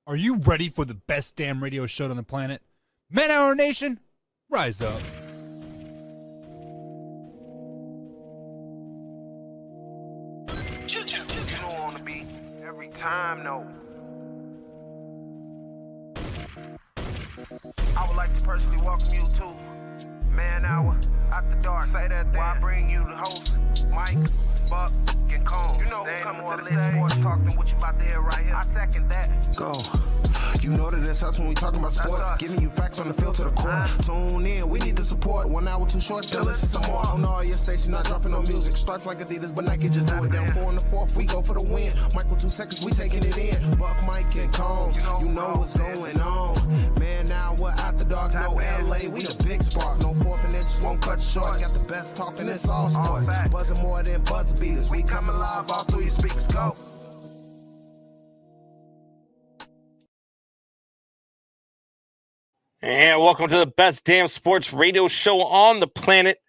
Are you ready for the best damn radio show on the planet? Man Hour Nation, rise up. You know on the beat every time, no. I would like to personally welcome you to Man Hour After Dark. Say that while I bring you the host, Mike, Buck, and Cone. You know who's coming to the sports talk than what you about to hear right here. I second that. Go. You know that it's us when we talking about sports. Giving you facts on the field to the core. Tune in, we need the support. 1 hour too short, then listen some more. On all your stations, not dropping no music. Starts like Adidas, but Nike just do it. Down 4 in the 4th, we go for the win. Michael 2 seconds, we taking it in. Buck, Mike, and Combs, you know what's going on. Man, now we're After Dark, no LA, we the big spark. No 4th and inches won't cut short. Got the best talking, it's all sports. Buzzing more than buzz beaters. We coming live all through your speakers, go. And welcome to the best damn sports radio show on the planet.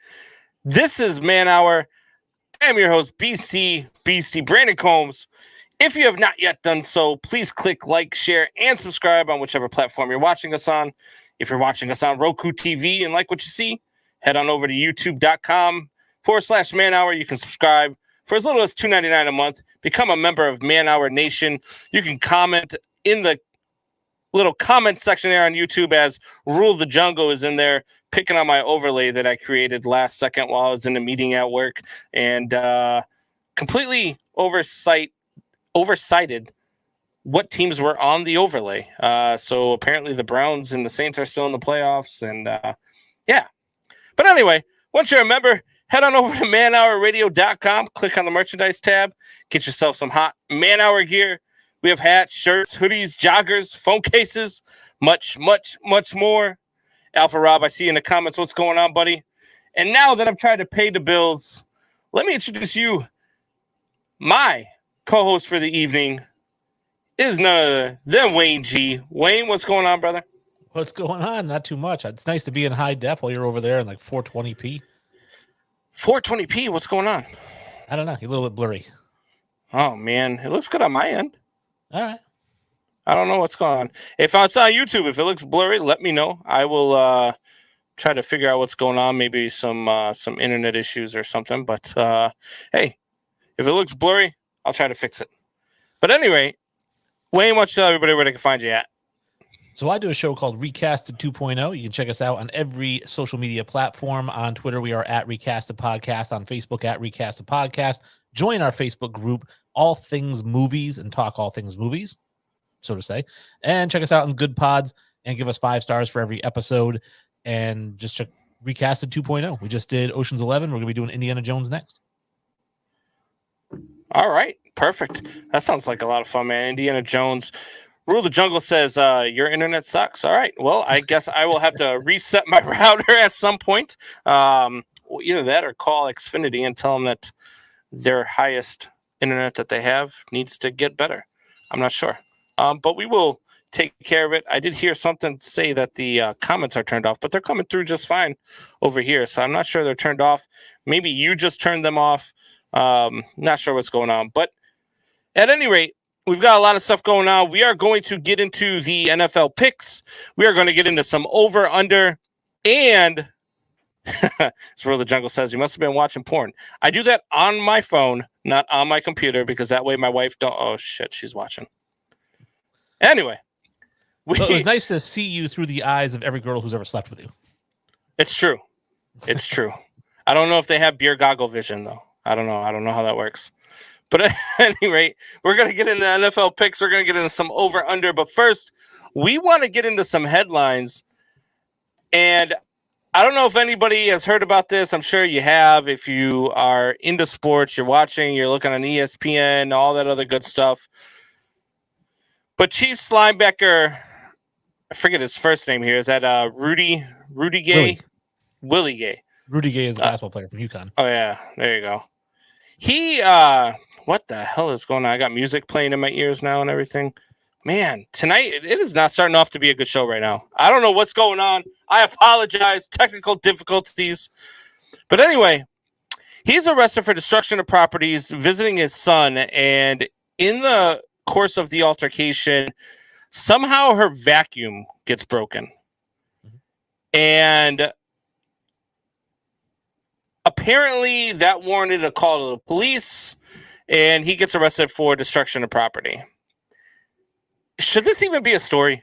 This is Man Hour. I'm your host, BC Beastie Brandon Combs. If you have not yet done so, please click like, share, and subscribe on whichever platform you're watching us on. If you're watching us on Roku TV and like what you see, head on over to youtube.com/Man Hour. You can subscribe for as little as $2.99 a month. Become a member of Man Hour Nation. You can comment in the little comment section there on YouTube as Rule the Jungle is in there picking on my overlay that I created last second while I was in a meeting at work and completely oversighted what teams were on the overlay. So apparently the Browns and the Saints are still in the playoffs and yeah. But anyway, once you're a member, head on over to manhourradio.com, click on the merchandise tab, get yourself some hot Man Hour gear. We have hats, shirts, hoodies, joggers, phone cases, much, much, much more. Alpha Rob, I see you in the comments. What's going on, buddy? And now that I've tried to pay the bills, let me introduce you. My co-host for the evening is none other than Wayne G. Wayne, what's going on, brother? What's going on? Not too much. It's nice to be in high def while you're over there in like 420p. 420p? What's going on? I don't know. You're a little bit blurry. Oh, man. It looks good on my end. All right. I don't know what's going on. If it's on YouTube, if it looks blurry, let me know. I will try to figure out what's going on. Maybe some internet issues or something. But hey, if it looks blurry, I'll try to fix it. But anyway, Wayne, why don't you tell everybody where they can find you at? So I do a show called Recasted 2.0. You can check us out on every social media platform. On Twitter, we are at Recasted Podcast. On Facebook, at Recasted Podcast. Join our Facebook group, All Things Movies, and talk all things movies, so to say. And check us out on Good Pods and give us 5 stars for every episode. And just check Recasted 2.0. We just did Ocean's 11. We're going to be doing Indiana Jones next. All right. Perfect. That sounds like a lot of fun, man. Indiana Jones. Rule the Jungle says your internet sucks. All right. Well, I guess I will have to reset my router at some point. Either that or call Xfinity and tell them that their highest internet that they have needs to get better. I'm not sure. But we will take care of it. I did hear something say that the comments are turned off, but they're coming through just fine over here. So I'm not sure they're turned off. Maybe you just turned them off. Not sure what's going on. But at any rate, we've got a lot of stuff going on. We are going to get into the NFL picks. We are going to get into some over, under, and that's where the jungle says you must have been watching porn. I do that on my phone, not on my computer, because that way my wife don't. Oh shit, she's watching. Anyway, Well, it was nice to see you through the eyes of every girl who's ever slept with you. It's true. It's true. I don't know if they have beer goggle vision though. I don't know. I don't know how that works. But at any rate, we're going to get into NFL picks. We're going to get into some over under. But first, we want to get into some headlines. And I don't know if anybody has heard about this. I'm sure you have. If you are into sports, you're watching, you're looking on ESPN, all that other good stuff. But Chiefs linebacker, I forget his first name here. Is that Rudy Gay? Willie Gay. Rudy Gay is a basketball player from UConn. Oh, yeah. There you go. He, what the hell is going on? I got music playing in my ears now and everything. Man, tonight, it is not starting off to be a good show right now. I don't know what's going on. I apologize. Technical difficulties. But anyway, he's arrested for destruction of properties, visiting his son. And in the course of the altercation, Somehow her vacuum gets broken. And apparently that warranted a call to the police, and he gets arrested for destruction of property. Should this even be a story?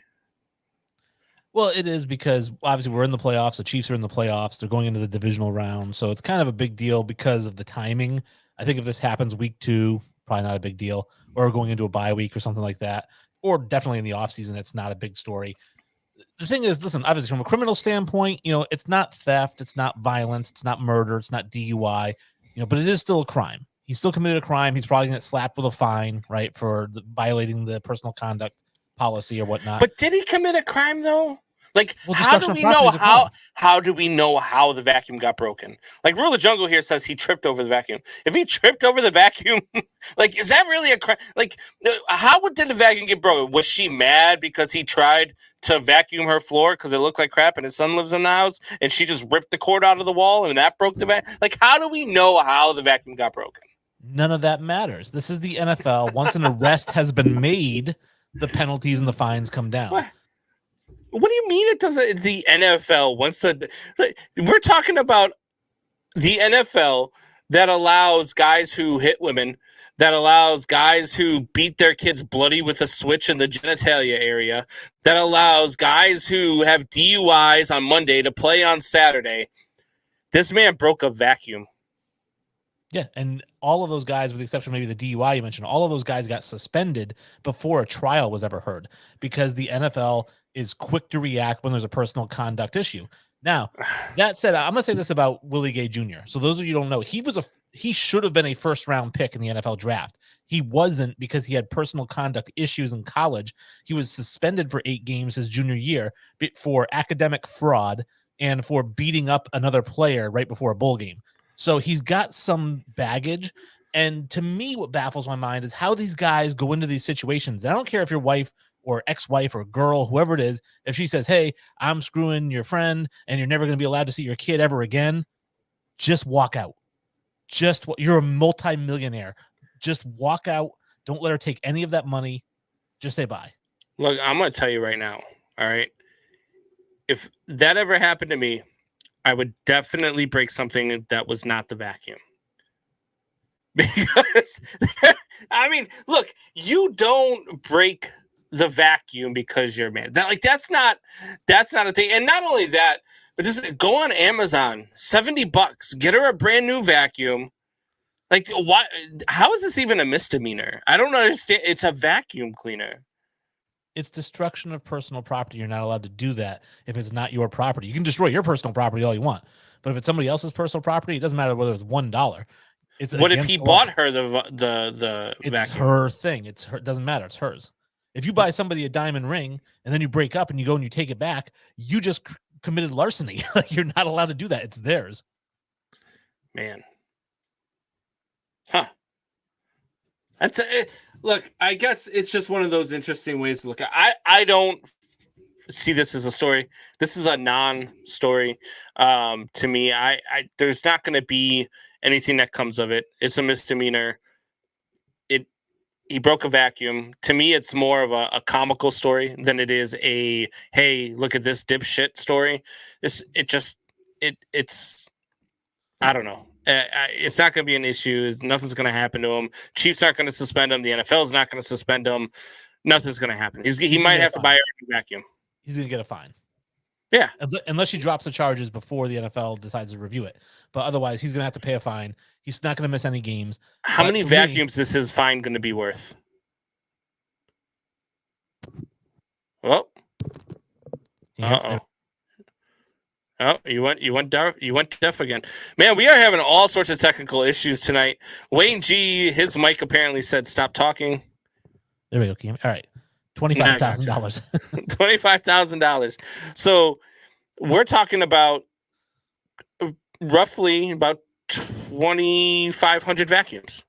Well, it is because obviously we're in the playoffs. The Chiefs are in the playoffs. They're going into the divisional round. So it's kind of a big deal because of the timing. I think if this happens week 2, probably not a big deal, or going into a bye week or something like that, or definitely in the offseason, it's not a big story. The thing is, listen, obviously from a criminal standpoint, it's not theft, it's not violence, it's not murder, it's not DUI, but it is still a crime. He's still committed a crime. He's probably going to get slapped with a fine, right, for violating the personal conduct policy or whatnot. But did he commit a crime though? Like, Well, how do destruction of we property know is a crime. how do we know how the vacuum got broken? Like, Rule of the Jungle here says he tripped over the vacuum. If he tripped over the vacuum, like, is that really a crime? Like, how did the vacuum get broken? Was she mad because he tried to vacuum her floor because it looked like crap and his son lives in the house and she just ripped the cord out of the wall and that broke the vacuum? Like, how do we know how the vacuum got broken? None of that matters. This is the NFL. Once an arrest has been made, the penalties and the fines come down. What do you mean it doesn't? The NFL we're talking about the NFL that allows guys who hit women, that allows guys who beat their kids bloody with a switch in the genitalia area, that allows guys who have DUIs on Monday to play on Saturday. This man broke a vacuum. Yeah, and all of those guys, with the exception of maybe the DUI you mentioned, all of those guys got suspended before a trial was ever heard because the NFL is quick to react when there's a personal conduct issue. Now, that said, I'm going to say this about Willie Gay Jr. So those of you who don't know, he should have been a first-round pick in the NFL draft. He wasn't because he had personal conduct issues in college. He was suspended for 8 games his junior year for academic fraud and for beating up another player right before a bowl game. So he's got some baggage. And to me, what baffles my mind is how these guys go into these situations. I don't care if your wife or ex-wife or girl, whoever it is, if she says, hey, I'm screwing your friend and you're never going to be allowed to see your kid ever again, just walk out. You're a multimillionaire. Just walk out. Don't let her take any of that money. Just say bye. Look, I'm going to tell you right now, all right? If that ever happened to me, I would definitely break something that was not the vacuum. Because, I mean, look, you don't break the vacuum because you're mad. That's not a thing. And not only that, but just go on Amazon, $70, get her a brand new vacuum. Like, why? How is this even a misdemeanor? I don't understand. It's a vacuum cleaner. It's destruction of personal property. You're not allowed to do that if it's not your property. You can destroy your personal property all you want, but if it's somebody else's personal property, it doesn't matter whether it's $1. What if he bought her the it's vacuum? her thing. It's her. It doesn't matter. It's hers. If you buy somebody a diamond ring and then you break up and you go and you take it back, you just committed larceny. Like, you're not allowed to do that. It's theirs. Man. Huh. Look, I guess it's just one of those interesting ways to look at. I don't see this as a story. This is a non-story to me. I there's not going to be anything that comes of it. It's a misdemeanor. He broke a vacuum. To me, it's more of a comical story than it is a, hey, look at this dipshit story. It's I don't know. It's not going to be an issue. Nothing's going to happen to him. Chiefs aren't going to suspend him. The NFL is not going to suspend him. Nothing's going to happen. He might have to buy a vacuum. He's going to get a fine. Yeah. Unless she drops the charges before the NFL decides to review it. But otherwise, he's going to have to pay a fine. He's not going to miss any games. How many vacuums is his fine going to be worth? Well, uh-oh. Oh, you went deaf again. Man, we are having all sorts of technical issues tonight. Wayne G, his mic apparently said stop talking. There we go, Kim. All right. $25,000. $25,000. So we're talking about roughly about 2,500 vacuums.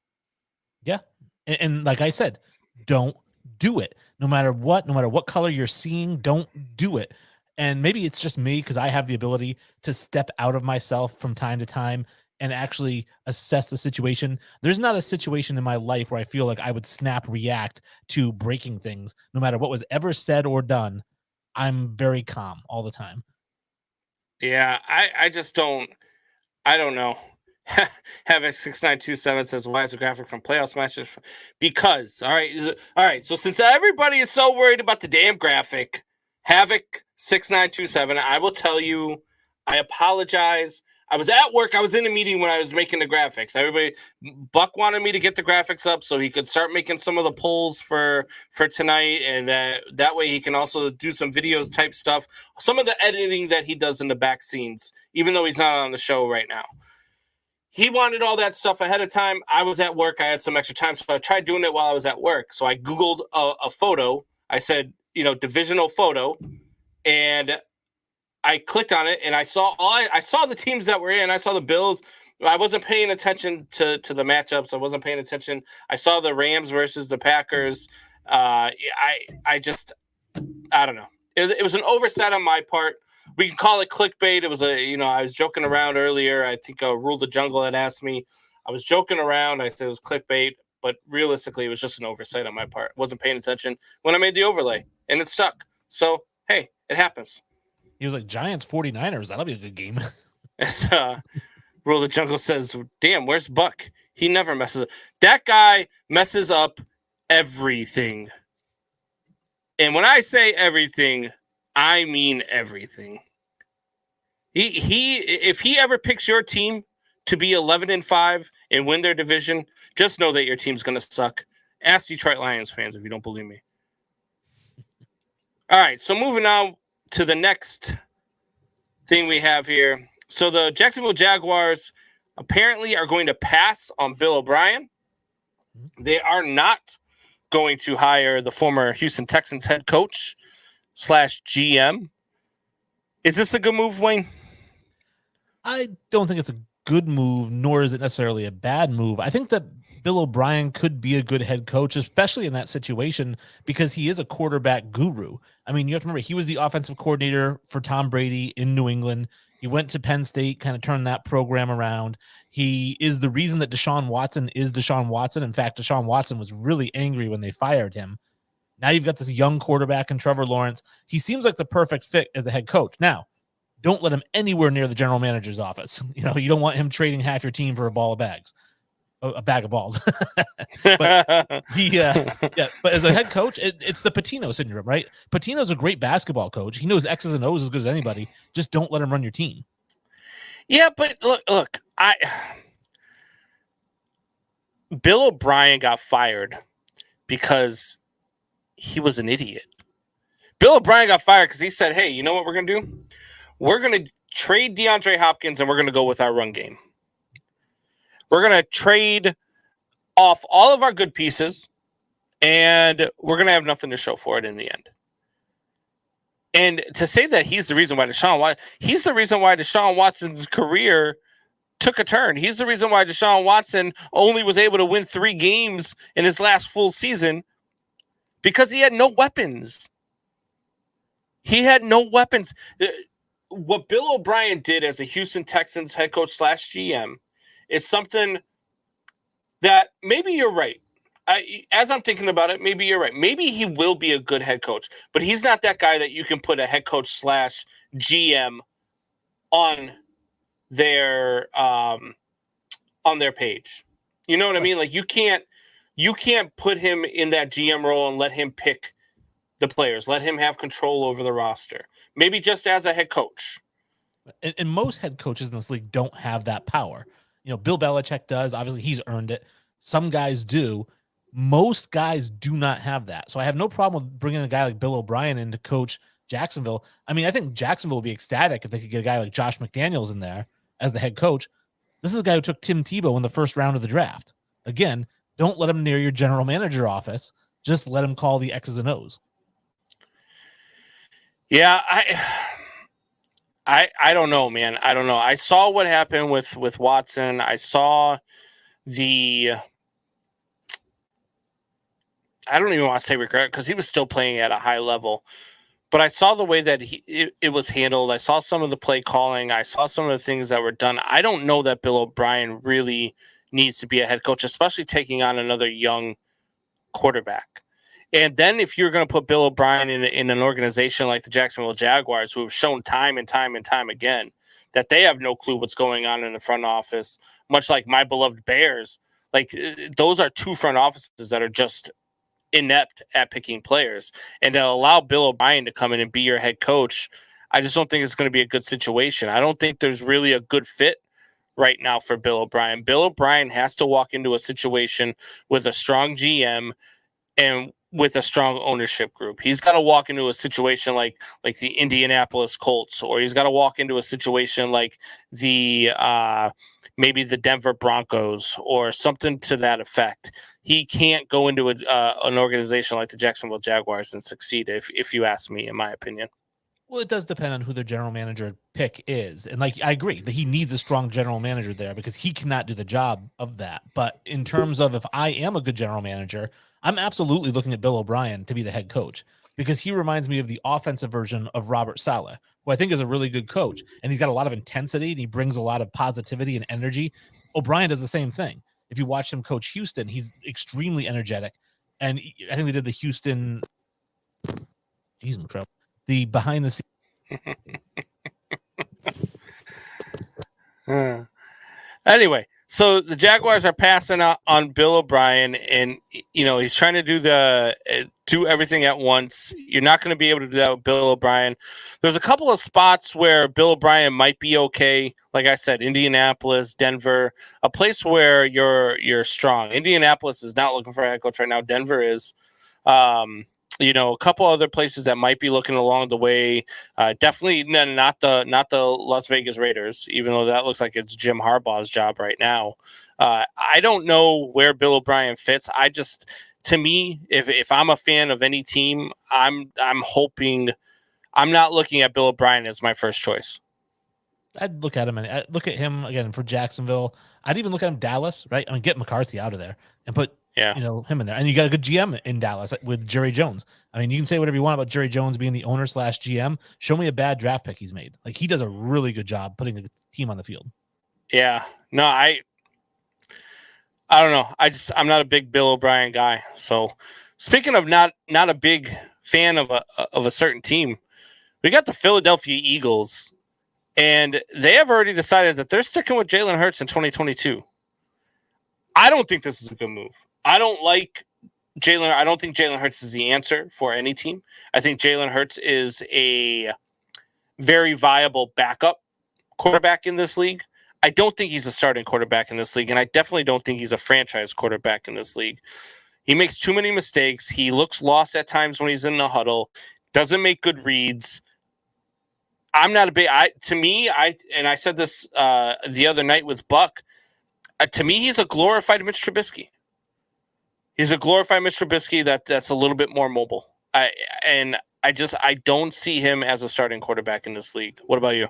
Yeah. And like I said, don't do it. No matter what color you're seeing, don't do it. And maybe it's just me because I have the ability to step out of myself from time to time and actually assess the situation. There's not a situation in my life where I feel like I would snap react to breaking things, no matter what was ever said or done. I'm very calm all the time. Yeah, I just don't. I don't know. Havoc 6927 says, "Why is the graphic from playoffs matches?" Because all right. So since everybody is so worried about the damn graphic, Havoc 6927, I will tell you, I apologize. I was at work. I was in a meeting when I was making the graphics. Buck wanted me to get the graphics up so he could start making some of the polls for tonight, and that way he can also do some videos type stuff. Some of the editing that he does in the back scenes, even though he's not on the show right now. He wanted all that stuff ahead of time. I was at work. I had some extra time, so I tried doing it while I was at work. So I Googled a photo. I said, divisional photo, and I clicked on it, and I saw the teams that were in. I saw the Bills. I wasn't paying attention to the matchups. I wasn't paying attention. I saw the Rams versus the Packers. I don't know. It was an oversight on my part. We can call it clickbait. It was I was joking around earlier. I think Rule the Jungle had asked me. I was joking around. I said it was clickbait, but realistically, it was just an oversight on my part. I wasn't paying attention when I made the overlay, and it stuck. So, hey, it happens. He was like, Giants 49ers. That'll be a good game. As Rule the Jungle says, damn, where's Buck? He never messes up. That guy messes up everything. And when I say everything, I mean everything. If he ever picks your team to be 11-5 and win their division, just know that your team's going to suck. Ask Detroit Lions fans if you don't believe me. All right, so moving on to the next thing we have here. So the Jacksonville Jaguars apparently are going to pass on Bill O'Brien. They are not going to hire the former Houston Texans head coach / GM. Is this a good move, Wayne? I don't think it's a good move, nor is it necessarily a bad move. I think that Bill O'Brien could be a good head coach, especially in that situation, because he is a quarterback guru. I mean, you have to remember, he was the offensive coordinator for Tom Brady in New England. He went to Penn State, kind of turned that program around. He is the reason that Deshaun Watson is Deshaun Watson. In fact, Deshaun Watson was really angry when they fired him. Now you've got this young quarterback in Trevor Lawrence. He seems like the perfect fit as a head coach. Now, don't let him anywhere near the general manager's office. You don't want him trading half your team for a bag of balls. But but as a head coach, it's the Patino syndrome, right? Patino's a great basketball coach. He knows X's and O's as good as anybody. Just don't let him run your team. Yeah, but look, Bill O'Brien got fired because he was an idiot. Bill O'Brien got fired because he said, hey, you know what we're going to do? We're going to trade DeAndre Hopkins and we're going to go with our run game. We're going to trade off all of our good pieces and we're going to have nothing to show for it in the end. And to say that he's the reason why Deshaun Watson's career took a turn. He's the reason why Deshaun Watson only was able to win 3 games in his last full season because he had no weapons. What Bill O'Brien did as a Houston Texans head coach / GM is something that maybe you're right. As I'm thinking about it, maybe you're right. Maybe he will be a good head coach, but he's not that guy that you can put a head coach / GM on their page. You know what I mean? Like you can't put him in that GM role and let him pick the players, let him have control over the roster. Maybe just as a head coach. And most head coaches in this league don't have that power. Bill Belichick does. Obviously, he's earned it. Some guys do. Most guys do not have that. So I have no problem with bringing a guy like Bill O'Brien in to coach Jacksonville. I mean, I think Jacksonville would be ecstatic if they could get a guy like Josh McDaniels in there as the head coach. This is a guy who took Tim Tebow in the first round of the draft. Again, don't let him near your general manager office. Just let him call the X's and O's. Yeah, I don't know, man. I don't know. I saw what happened with Watson. I saw I don't even want to say regret because he was still playing at a high level. but I saw the way that it was handled. I saw some of the play calling. I saw some of the things that were done. I don't know that Bill O'Brien really needs to be a head coach, especially taking on another young quarterback. And then if you're going to put Bill O'Brien in an organization like the Jacksonville Jaguars, who have shown time and time and time again that they have no clue what's going on in the front office, much like my beloved Bears, like those are two front offices that are just inept at picking players, and to allow Bill O'Brien to come in and be your head coach, I just don't think it's going to be a good situation. I don't think there's really a good fit right now for Bill O'Brien. Bill O'Brien has to walk into a situation with a strong GM and with a strong ownership group. He's got to walk into a situation like the Indianapolis Colts, or he's got to walk into a situation like the maybe the Denver Broncos or something to that effect. He can't go into an organization like the Jacksonville Jaguars and succeed, if you ask me, in my opinion. Well, it does depend on who their general manager pick is. And like, I agree that he needs a strong general manager there because he cannot do the job of that. But in terms of if I am a good general manager, I'm absolutely looking at Bill O'Brien to be the head coach because he reminds me of the offensive version of Robert Saleh, who I think is a really good coach. And he's got a lot of intensity and he brings a lot of positivity and energy. O'Brien does the same thing. If you watch him coach Houston, he's extremely energetic. And I think they did the Houston, geez, I'm in trouble. The behind the scenes. Anyway, so the Jaguars are passing out on Bill O'Brien, and he's trying to do everything at once. You're not going to be able to do that with Bill O'Brien. There's a couple of spots where Bill O'Brien might be okay. Like I said, Indianapolis, Denver, a place where you're strong. Indianapolis is not looking for a head coach right now. Denver is. A couple other places that might be looking along the way. Definitely not the Las Vegas Raiders, even though that looks like it's Jim Harbaugh's job right now. I don't know where Bill O'Brien fits. To me, if I'm a fan of any team, I'm hoping I'm not looking at Bill O'Brien as my first choice. I'd look at him and I'd look at him again for Jacksonville. I'd even look at him Dallas, right? I mean, get McCarthy out of there and put him in there. And you got a good GM in Dallas with Jerry Jones. I mean, you can say whatever you want about Jerry Jones being the owner / GM. Show me a bad draft pick he's made. Like, he does a really good job putting a team on the field. Yeah. No, I don't know. I'm not a big Bill O'Brien guy. So speaking of not a big fan of a certain team, we got the Philadelphia Eagles, and they have already decided that they're sticking with Jalen Hurts in 2022. I don't think this is a good move. I don't like Jalen. I don't think Jalen Hurts is the answer for any team. I think Jalen Hurts is a very viable backup quarterback in this league. I don't think he's a starting quarterback in this league, and I definitely don't think he's a franchise quarterback in this league. He makes too many mistakes. He looks lost at times when he's in the huddle. Doesn't make good reads. I'm not a big. I said this the other night with Buck. To me, he's a glorified Mitch Trubisky. He's a glorified Mitch Trubisky that's a little bit more mobile. I don't see him as a starting quarterback in this league. What about you?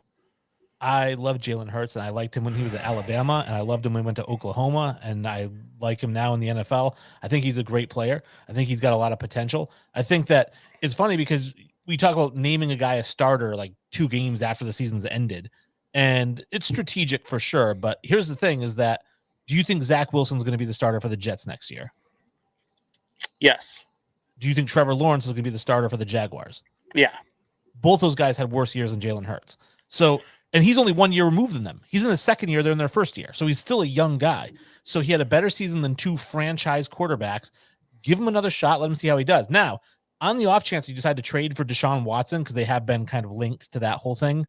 I love Jalen Hurts, and I liked him when he was at Alabama, and I loved him when he went to Oklahoma, and I like him now in the NFL. I think he's a great player. I think he's got a lot of potential. I think that it's funny because we talk about naming a guy a starter like 2 games after the season's ended, and it's strategic for sure. But here's the thing is that, do you think Zach Wilson's going to be the starter for the Jets next year? Yes. Do you think Trevor Lawrence is going to be the starter for the Jaguars? Yeah. Both those guys had worse years than Jalen Hurts. So, and he's only 1 year removed than them. He's in his second year. They're in their first year. So he's still a young guy. So he had a better season than 2 franchise quarterbacks. Give him another shot. Let him see how he does. Now, on the off chance you decide to trade for Deshaun Watson, because they have been kind of linked to that whole thing,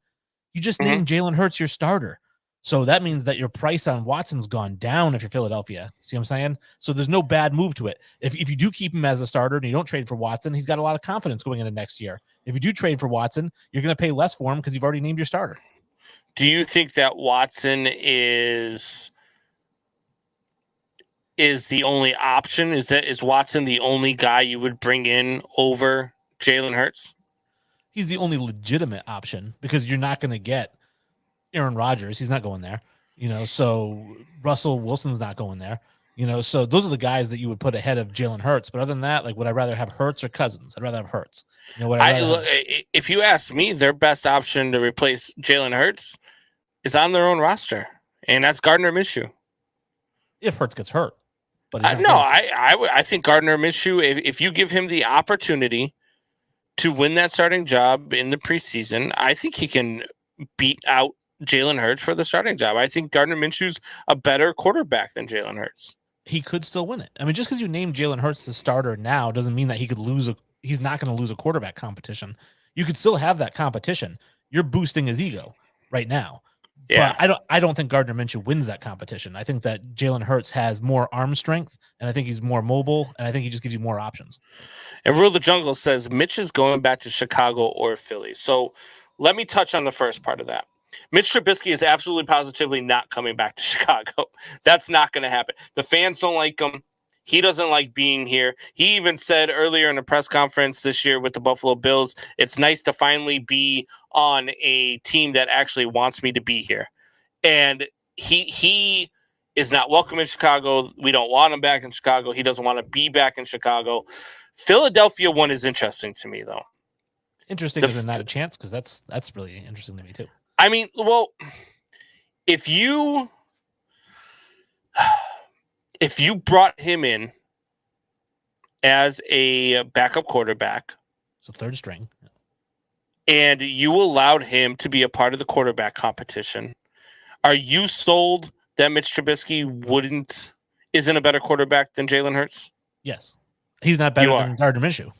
you just named Jalen Hurts your starter. So that means that your price on Watson's gone down if you're Philadelphia. See what I'm saying? So there's no bad move to it. If you do keep him as a starter and you don't trade for Watson, he's got a lot of confidence going into next year. If you do trade for Watson, you're going to pay less for him because you've already named your starter. Do you think that Watson is the only option? Is Watson the only guy you would bring in over Jalen Hurts? He's the only legitimate option because you're not going to get Aaron Rodgers. He's not going there. So Russell Wilson's not going there. So those are the guys that you would put ahead of Jalen Hurts. But other than that, like, would I rather have Hurts or Cousins? I'd rather have Hurts. If you ask me, their best option to replace Jalen Hurts is on their own roster, and that's Gardner Minshew. If Hurts gets hurt. But I think Gardner Minshew, if you give him the opportunity to win that starting job in the preseason, I think he can beat out Jalen Hurts for the starting job. I think Gardner Minshew's a better quarterback than Jalen Hurts. He could still win it. I mean, just because you named Jalen Hurts the starter now doesn't mean that he's not going to lose a quarterback competition. You could still have that competition. You're boosting his ego right now. Yeah. But I don't think Gardner Minshew wins that competition. I think that Jalen Hurts has more arm strength, and I think he's more mobile, and I think he just gives you more options. And Rule the Jungle says Mitch is going back to Chicago or Philly. So let me touch on the first part of that. Mitch Trubisky is absolutely positively not coming back to Chicago. That's not going to happen. The fans don't like him. He doesn't like being here. He even said earlier in a press conference this year with the Buffalo Bills, it's nice to finally be on a team that actually wants me to be here. And he is not welcome in Chicago. We don't want him back in Chicago. He doesn't want to be back in Chicago. Philadelphia one is interesting to me, though. Interesting is not a chance, because that's really interesting to me, too. I mean, well, if you brought him in as a backup quarterback, so third string, and you allowed him to be a part of the quarterback competition, are you sold that Mitch Trubisky isn't a better quarterback than Jalen Hurts? Yes. He's not better than Gardner Minshew.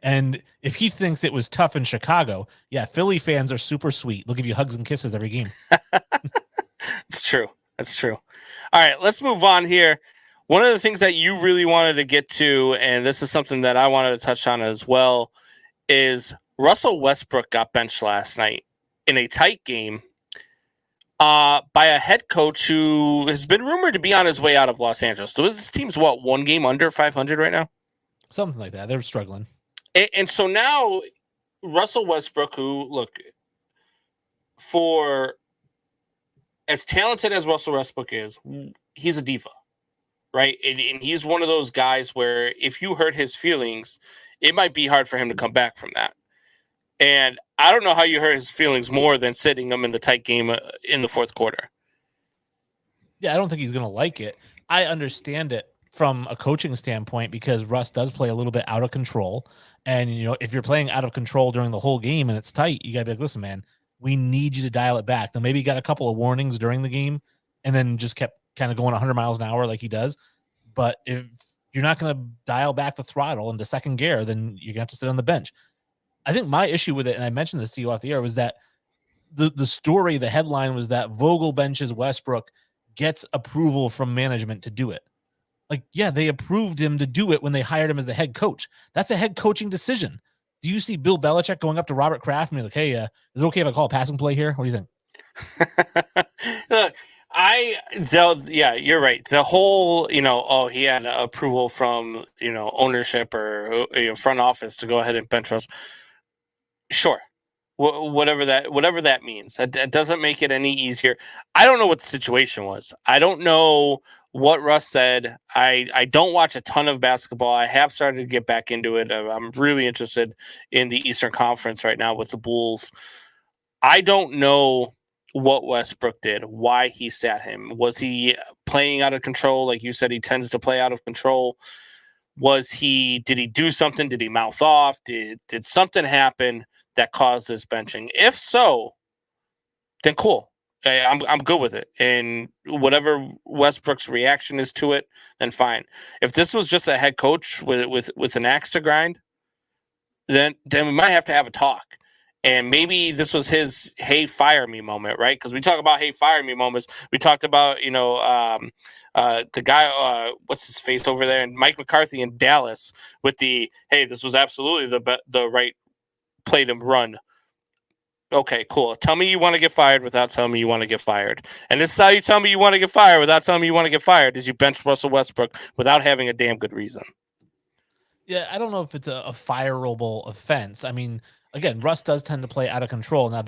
And if he thinks it was tough in Chicago, yeah, Philly fans are super sweet. They'll give you hugs and kisses every game. It's true. That's true. All right, let's move on here. One of the things that you really wanted to get to, and this is something that I wanted to touch on as well, is Russell Westbrook got benched last night in a tight game by a head coach who has been rumored to be on his way out of Los Angeles. So this team's, one game under 500 right now? Something like that. They're struggling. And so now Russell Westbrook, who, look, for as talented as Russell Westbrook is, he's a diva, right? And he's one of those guys where if you hurt his feelings, it might be hard for him to come back from that. And I don't know how you hurt his feelings more than sitting him in the tight game in the fourth quarter. Yeah, I don't think he's going to like it. I understand it from a coaching standpoint, because Russ does play a little bit out of control. And, if you're playing out of control during the whole game and it's tight, you got to be like, listen, man, we need you to dial it back. Now, maybe he got a couple of warnings during the game and then just kept kind of going 100 miles an hour like he does. But if you're not going to dial back the throttle into second gear, then you're going to have to sit on the bench. I think my issue with it, and I mentioned this to you off the air, was that the story, the headline was that Vogel benches Westbrook, gets approval from management to do it. Like, yeah, they approved him to do it when they hired him as the head coach. That's a head coaching decision. Do you see Bill Belichick going up to Robert Kraft and be like, hey, is it okay if I call a passing play here? What do you think? Look, yeah, you're right. The whole, he had approval from, ownership or front office to go ahead and bench Russ. Sure. Whatever that means. That doesn't make it any easier. I don't know what the situation was. I don't know what Russ said. I don't watch a ton of basketball. I have started to get back into it. I'm really interested in the Eastern Conference right now with the Bulls. I don't know what Westbrook did, why he sat him. Was he playing out of control? Like you said, he tends to play out of control. Did he do something? Did he mouth off? Did something happen that caused this benching? If so, then cool. I'm good with it. And whatever Westbrook's reaction is to it, then fine. If this was just a head coach with an axe to grind, then we might have to have a talk. And maybe this was his "hey, fire me" moment, right? Because we talk about "hey, fire me" moments. We talked about the guy, what's his face over there, and Mike McCarthy in Dallas with the "hey, this was absolutely the right play to run." Okay, cool. Tell me you want to get fired without telling me you want to get fired. And this is how you tell me you want to get fired without telling me you want to get fired, is you bench Russell Westbrook without having a damn good reason. Yeah, I don't know if it's a fireable offense. I mean, again, Russ does tend to play out of control. Now,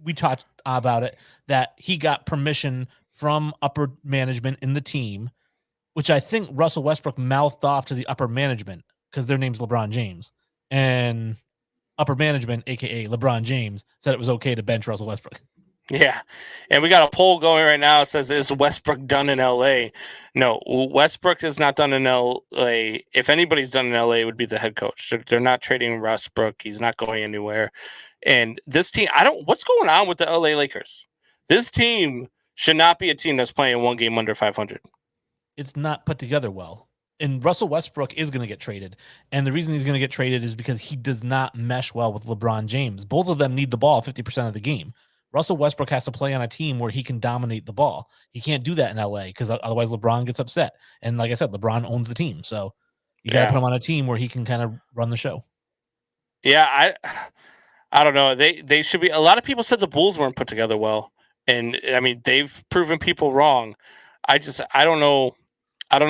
we talked about it, that he got permission from upper management in the team which I think Russell Westbrook mouthed off to the upper management because their name's LeBron James. And upper management, aka LeBron James, said it was okay to bench Russell Westbrook. Yeah. And we got a poll going right now. It says, is Westbrook done in LA? No, Westbrook is not done in LA. If anybody's done in LA, it would be the head coach. They're not trading Westbrook. He's not going anywhere. And this team, what's going on with the LA Lakers? This team should not be a team that's playing one game under 500. It's not put together well. And Russell Westbrook is going to get traded. And the reason he's going to get traded is because he does not mesh well with LeBron James. Both of them need the ball 50% of the game. Russell Westbrook has to play on a team where he can dominate the ball. He can't do that in LA because otherwise LeBron gets upset. And like I said, LeBron owns the team. So you got to put him on a team where he can kind of run the show. Yeah, I don't know. They should be. A lot of people said the Bulls weren't put together well. And I mean, they've proven people wrong. I don't know. I don't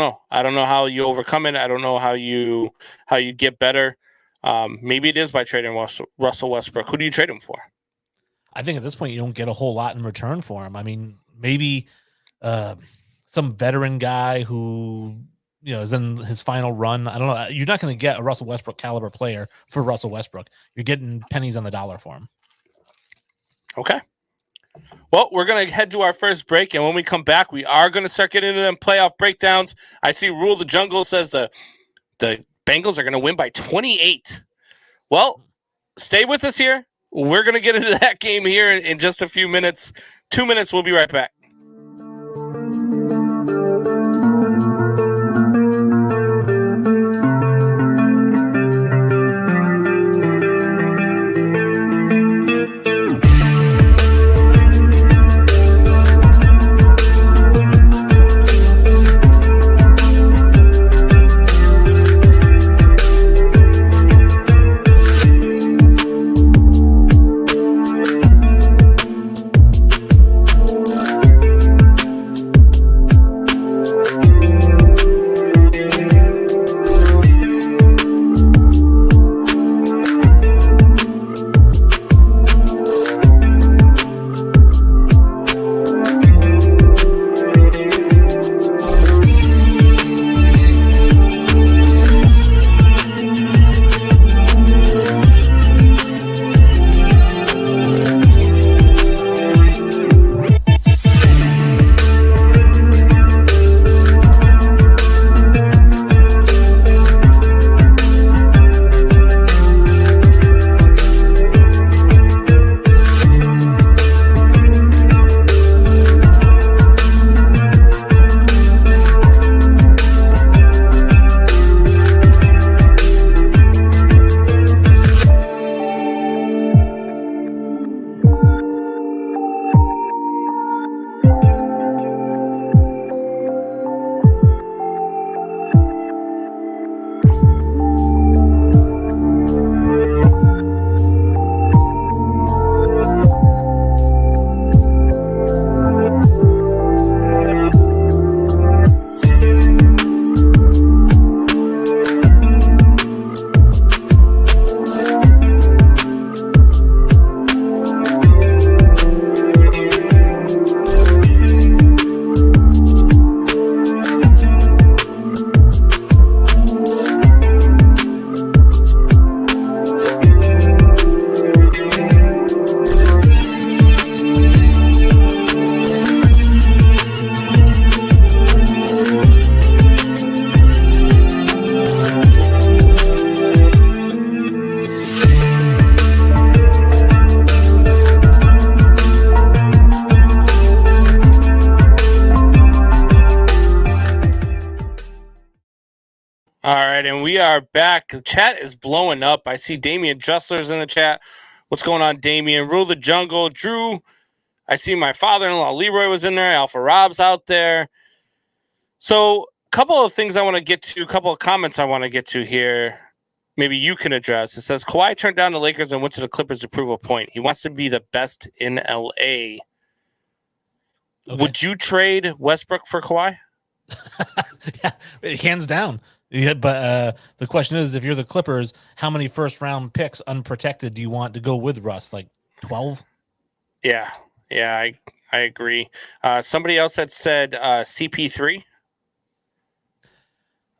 know how you overcome it. I don't know how you get better. Maybe it is by trading Russell Westbrook. Who do you trade him for? I think at this point you don't get a whole lot in return for him. I mean, maybe some veteran guy who is in his final run. I don't know. You're not going to get a Russell Westbrook caliber player for Russell Westbrook. You're getting pennies on the dollar for him. Okay. Well, we're going to head to our first break, and when we come back, we are going to start getting into them playoff breakdowns. I see Rule the Jungle says the Bengals are going to win by 28. Well, stay with us here. We're going to get into that game here in just a few minutes. 2 minutes, we'll be right back. All right, and we are back. The chat is blowing up. I see Damian Dressler's in the chat. What's going on, Damian? Rule the Jungle. Drew, I see my father-in-law Leroy was in there. Alpha Rob's out there. So a couple of things I want to get to, a couple of comments I want to get to here. Maybe you can address. It says, Kawhi turned down the Lakers and went to the Clippers to prove a point. He wants to be the best in L.A. Okay. Would you trade Westbrook for Kawhi? Yeah, hands down. Yeah, but the question is, if you're the Clippers, how many first-round picks unprotected do you want to go with Russ? Like 12? Yeah, I agree. Somebody else had said CP3.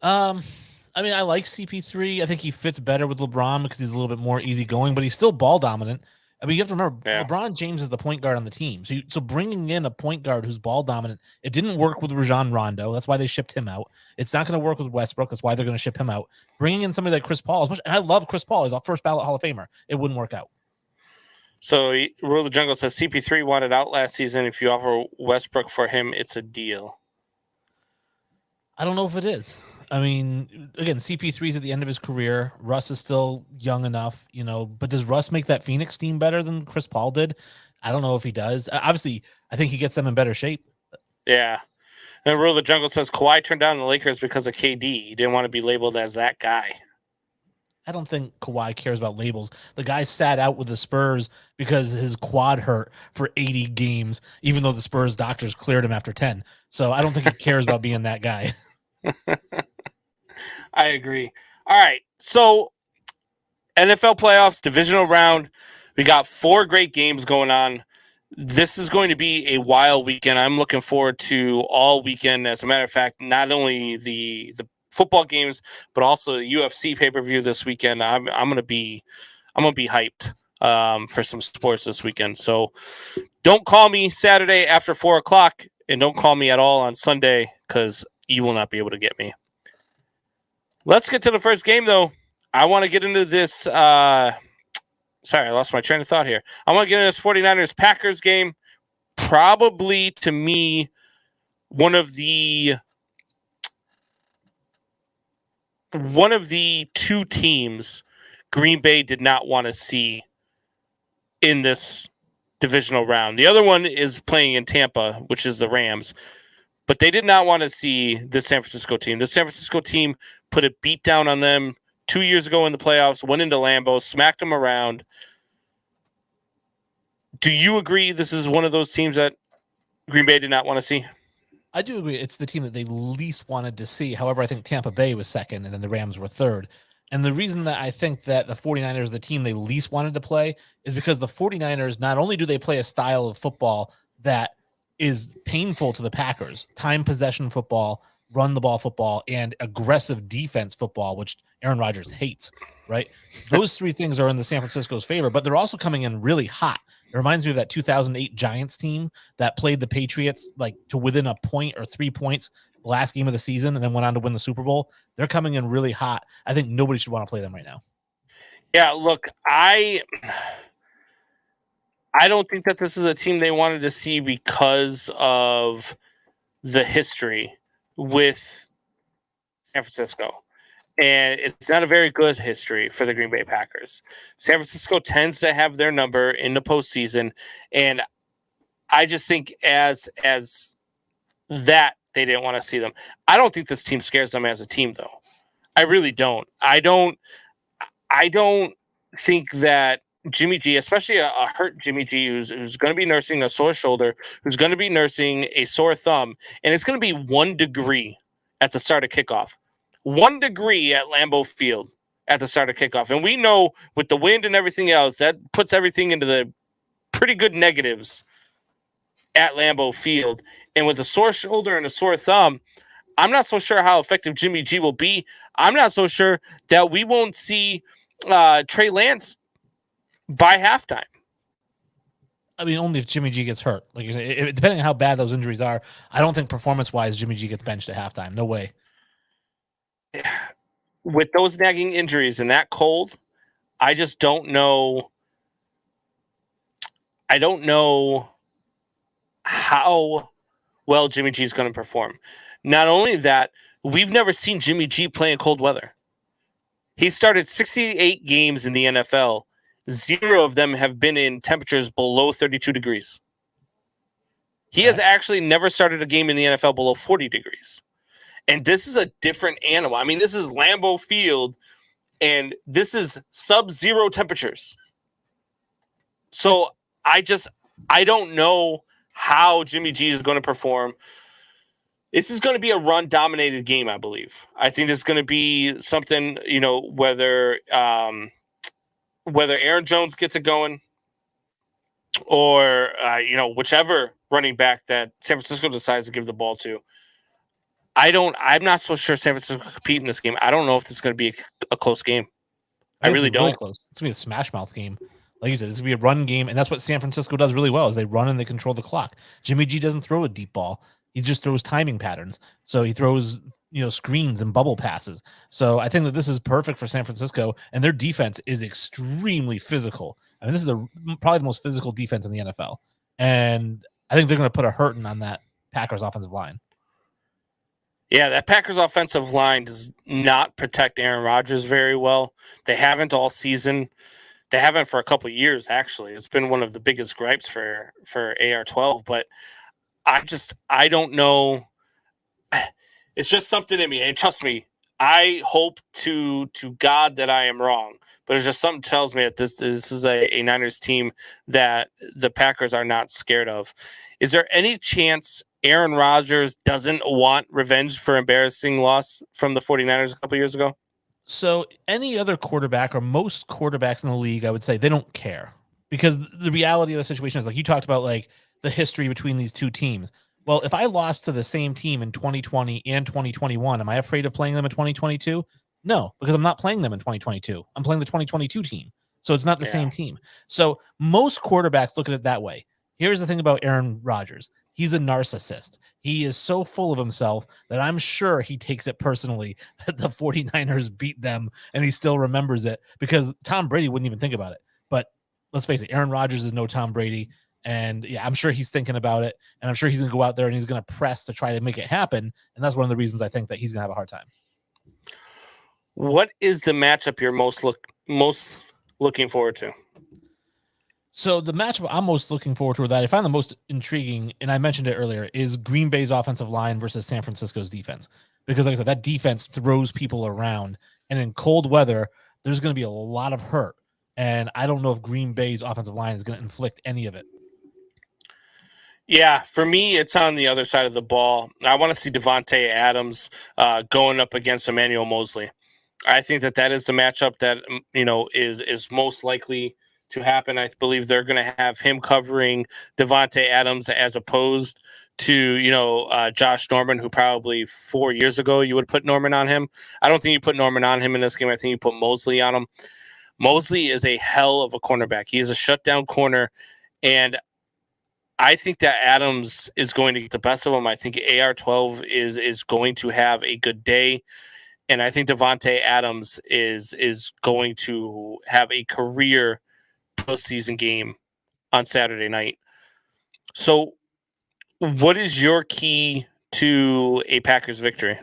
I mean, I like CP3. I think he fits better with LeBron because he's a little bit more easygoing, but he's still ball dominant. I mean, you have to remember, Yeah. LeBron James is the point guard on the team. So bringing in a point guard who's ball dominant, it didn't work with Rajon Rondo. That's why they shipped him out. It's not going to work with Westbrook. That's why they're going to ship him out. Bringing in somebody like Chris Paul, and I love Chris Paul. He's a first ballot Hall of Famer. It wouldn't work out. So Rule of the Jungle says CP3 wanted out last season. If you offer Westbrook for him, it's a deal. I don't know if it is. I mean, again, CP3 is at the end of his career. Russ is still young enough, but does Russ make that Phoenix team better than Chris Paul did? I don't know if he does. Obviously, I think he gets them in better shape. Yeah. And Rule of the Jungle says Kawhi turned down the Lakers because of KD. He didn't want to be labeled as that guy. I don't think Kawhi cares about labels. The guy sat out with the Spurs because his quad hurt for 80 games, even though the Spurs doctors cleared him after 10. So I don't think he cares about being that guy. I agree. All right. So NFL playoffs, divisional round. We got 4 great games going on. This is going to be a wild weekend. I'm looking forward to all weekend. As a matter of fact, not only the football games, but also the UFC pay-per-view this weekend. I'm gonna be hyped for some sports this weekend. So don't call me Saturday after 4:00, and don't call me at all on Sunday because you will not be able to get me. Let's get to the first game, though. I want to get into this. Sorry, I lost my train of thought here. I want to get into this 49ers-Packers game. Probably, to me, one of the 2 teams Green Bay did not want to see in this divisional round. The other one is playing in Tampa, which is the Rams. But they did not want to see the San Francisco team. The San Francisco team put a beat down on them 2 years ago in the playoffs, went into Lambeau, smacked them around. Do you agree this is one of those teams that Green Bay did not want to see? I do agree. It's the team that they least wanted to see. However, I think Tampa Bay was second and then the Rams were third. And the reason that I think that the 49ers, the team they least wanted to play, is because the 49ers, not only do they play a style of football that is painful to the Packers, time possession football, run the ball football, and aggressive defense football, which Aaron Rodgers hates, right? Those 3 things are in the San Francisco's favor, but they're also coming in really hot. It reminds me of that 2008 Giants team that played the Patriots like to within a point or 3 points last game of the season and then went on to win the Super Bowl. They're coming in really hot. I think nobody should want to play them right now. Yeah, look, I don't think that this is a team they wanted to see because of the history with San Francisco. And it's not a very good history for the Green Bay Packers. San Francisco tends to have their number in the postseason. And I just think as that, they didn't want to see them. I don't think this team scares them as a team, though. I really don't. I don't think that Jimmy G, especially a hurt Jimmy G, who's going to be nursing a sore shoulder, who's going to be nursing a sore thumb, and it's going to be 1 degree at the start of kickoff. 1 degree at Lambeau Field at the start of kickoff. And we know with the wind and everything else, that puts everything into the pretty good negatives at Lambeau Field. And with a sore shoulder and a sore thumb, I'm not so sure how effective Jimmy G will be. I'm not so sure that we won't see Trey Lance by halftime. I mean, only if Jimmy G gets hurt. Like you say, depending on how bad those injuries are, I don't think performance-wise Jimmy G gets benched at halftime. No way. With those nagging injuries and that cold, I just don't know. I don't know how well Jimmy G is going to perform. Not only that, we've never seen Jimmy G play in cold weather. He started 68 games in the NFL. 0 of them have been in temperatures below 32 degrees. He has actually never started a game in the NFL below 40 degrees. And this is a different animal. I mean, this is Lambeau Field, and this is sub-zero temperatures. So I don't know how Jimmy G is going to perform. This is going to be a run-dominated game, I believe. I think it's going to be something, whether Aaron Jones gets it going or, whichever running back that San Francisco decides to give the ball to. I'm not so sure San Francisco can compete in this game. I don't know if this is going to be a close game. I really don't. Really close. It's gonna be a smash mouth game. Like you said, this is gonna be a run game, and that's what San Francisco does really well. Is they run and they control the clock. Jimmy G doesn't throw a deep ball. He just throws timing patterns. So he throws screens and bubble passes. So I think that this is perfect for San Francisco, and their defense is extremely physical. I mean, this is probably the most physical defense in the NFL, and I think they're going to put a hurting on that Packers offensive line. Yeah, that Packers offensive line does not protect Aaron Rodgers very well. They haven't all season. They haven't for a couple of years, actually. It's been one of the biggest gripes for AR-12, but I don't know. It's just something in me, and trust me, I hope to God that I am wrong, but it's just something tells me that this is a Niners team that the Packers are not scared of. Is there any chance Aaron Rodgers doesn't want revenge for embarrassing loss from the 49ers a couple years ago? So any other quarterback or most quarterbacks in the league, I would say they don't care, because the reality of the situation is, like you talked about, like the history between these two teams. Well, if I lost to the same team in 2020 and 2021, am I afraid of playing them in 2022? No, because I'm not playing them in 2022. I'm playing the 2022 team. So it's not the same team. So most quarterbacks look at it that way. Here's the thing about Aaron Rodgers. He's a narcissist. He is so full of himself that I'm sure he takes it personally that the 49ers beat them, and he still remembers it, because Tom Brady wouldn't even think about it. But let's face it, Aaron Rodgers is no Tom Brady. And yeah, I'm sure he's thinking about it, and I'm sure he's going to go out there and he's going to press to try to make it happen. And that's one of the reasons I think that he's going to have a hard time. What is the matchup you're most looking forward to? So the matchup I'm most looking forward to, that I find the most intriguing, and I mentioned it earlier, is Green Bay's offensive line versus San Francisco's defense. Because like I said, that defense throws people around, and in cold weather, there's going to be a lot of hurt. And I don't know if Green Bay's offensive line is going to inflict any of it. Yeah, for me, it's on the other side of the ball. I want to see Davante Adams going up against Emmanuel Mosley. I think that is the matchup that is most likely to happen. I believe they're going to have him covering Davante Adams as opposed to Josh Norman, who probably 4 years ago you would put Norman on him. I don't think you put Norman on him in this game. I think you put Mosley on him. Mosley is a hell of a cornerback. He's a shutdown corner, and I think that Adams is going to get the best of him. I think AR-12 is going to have a good day, and I think Davante Adams is going to have a career postseason game on Saturday night. So, what is your key to a Packers victory?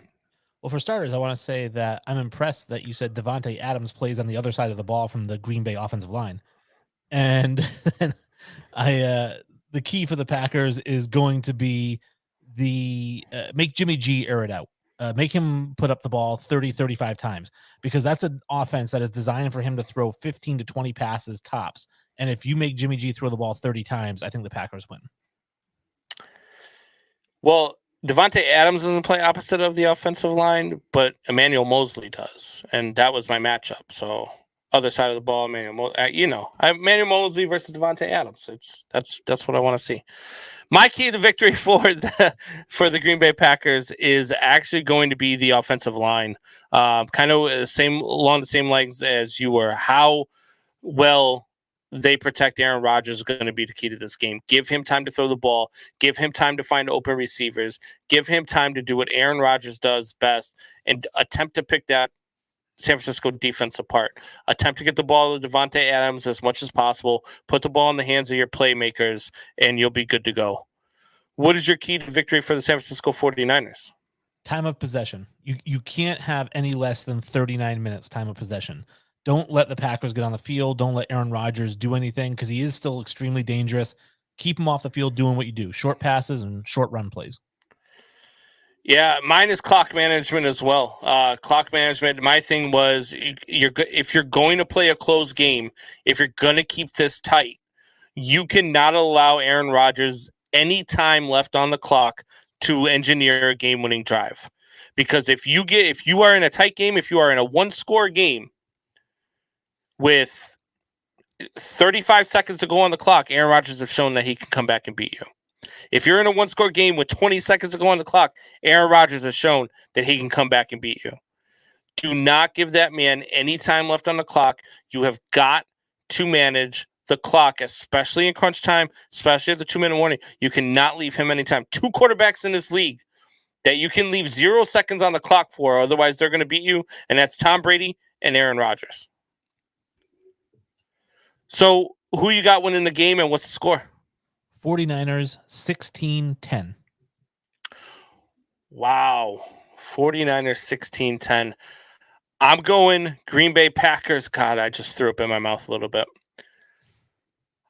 Well, for starters, I want to say that I'm impressed that you said Davante Adams plays on the other side of the ball from the Green Bay offensive line. And the key for the Packers is going to be make Jimmy G air it out. Make him put up the ball 30, 35 times, because that's an offense that is designed for him to throw 15 to 20 passes tops. And if you make Jimmy G throw the ball 30 times, I think the Packers win. Well, Davante Adams doesn't play opposite of the offensive line, but Emmanuel Mosley does, and that was my matchup. So, other side of the ball, Emmanuel Mosley versus Davante Adams. That's what I want to see. My key to victory for the Green Bay Packers is actually going to be the offensive line. Kind of along the same lines as you were. How well they protect Aaron Rodgers is going to be the key to this game. Give him time to throw the ball. Give him time to find open receivers. Give him time to do what Aaron Rodgers does best and attempt to pick that San Francisco defense apart. Attempt to get the ball to Davante Adams as much as possible. Put the ball in the hands of your playmakers, and you'll be good to go. What is your key to victory for the San Francisco 49ers? Time of possession. You can't have any less than 39 minutes time of possession. Don't let the Packers get on the field. Don't let Aaron Rodgers do anything, because he is still extremely dangerous. Keep him off the field doing what you do. Short passes and short run plays. Yeah, mine is clock management as well. Clock management. My thing was, if you're going to play a close game, if you're going to keep this tight, you cannot allow Aaron Rodgers any time left on the clock to engineer a game-winning drive. Because if you are in a tight game, if you are in a one-score game with 35 seconds to go on the clock, Aaron Rodgers has shown that he can come back and beat you. If you're in a one-score game with 20 seconds to go on the clock, Aaron Rodgers has shown that he can come back and beat you. Do not give that man any time left on the clock. You have got to manage the clock, especially in crunch time, especially at the 2-minute warning. You cannot leave him any time. 2 quarterbacks in this league that you can leave 0 seconds on the clock for, otherwise they're going to beat you, and that's Tom Brady and Aaron Rodgers. So who you got winning the game, and what's the score? 49ers 16-10. Wow. 49ers 16-10. I'm going Green Bay Packers. God, I just threw up in my mouth a little bit.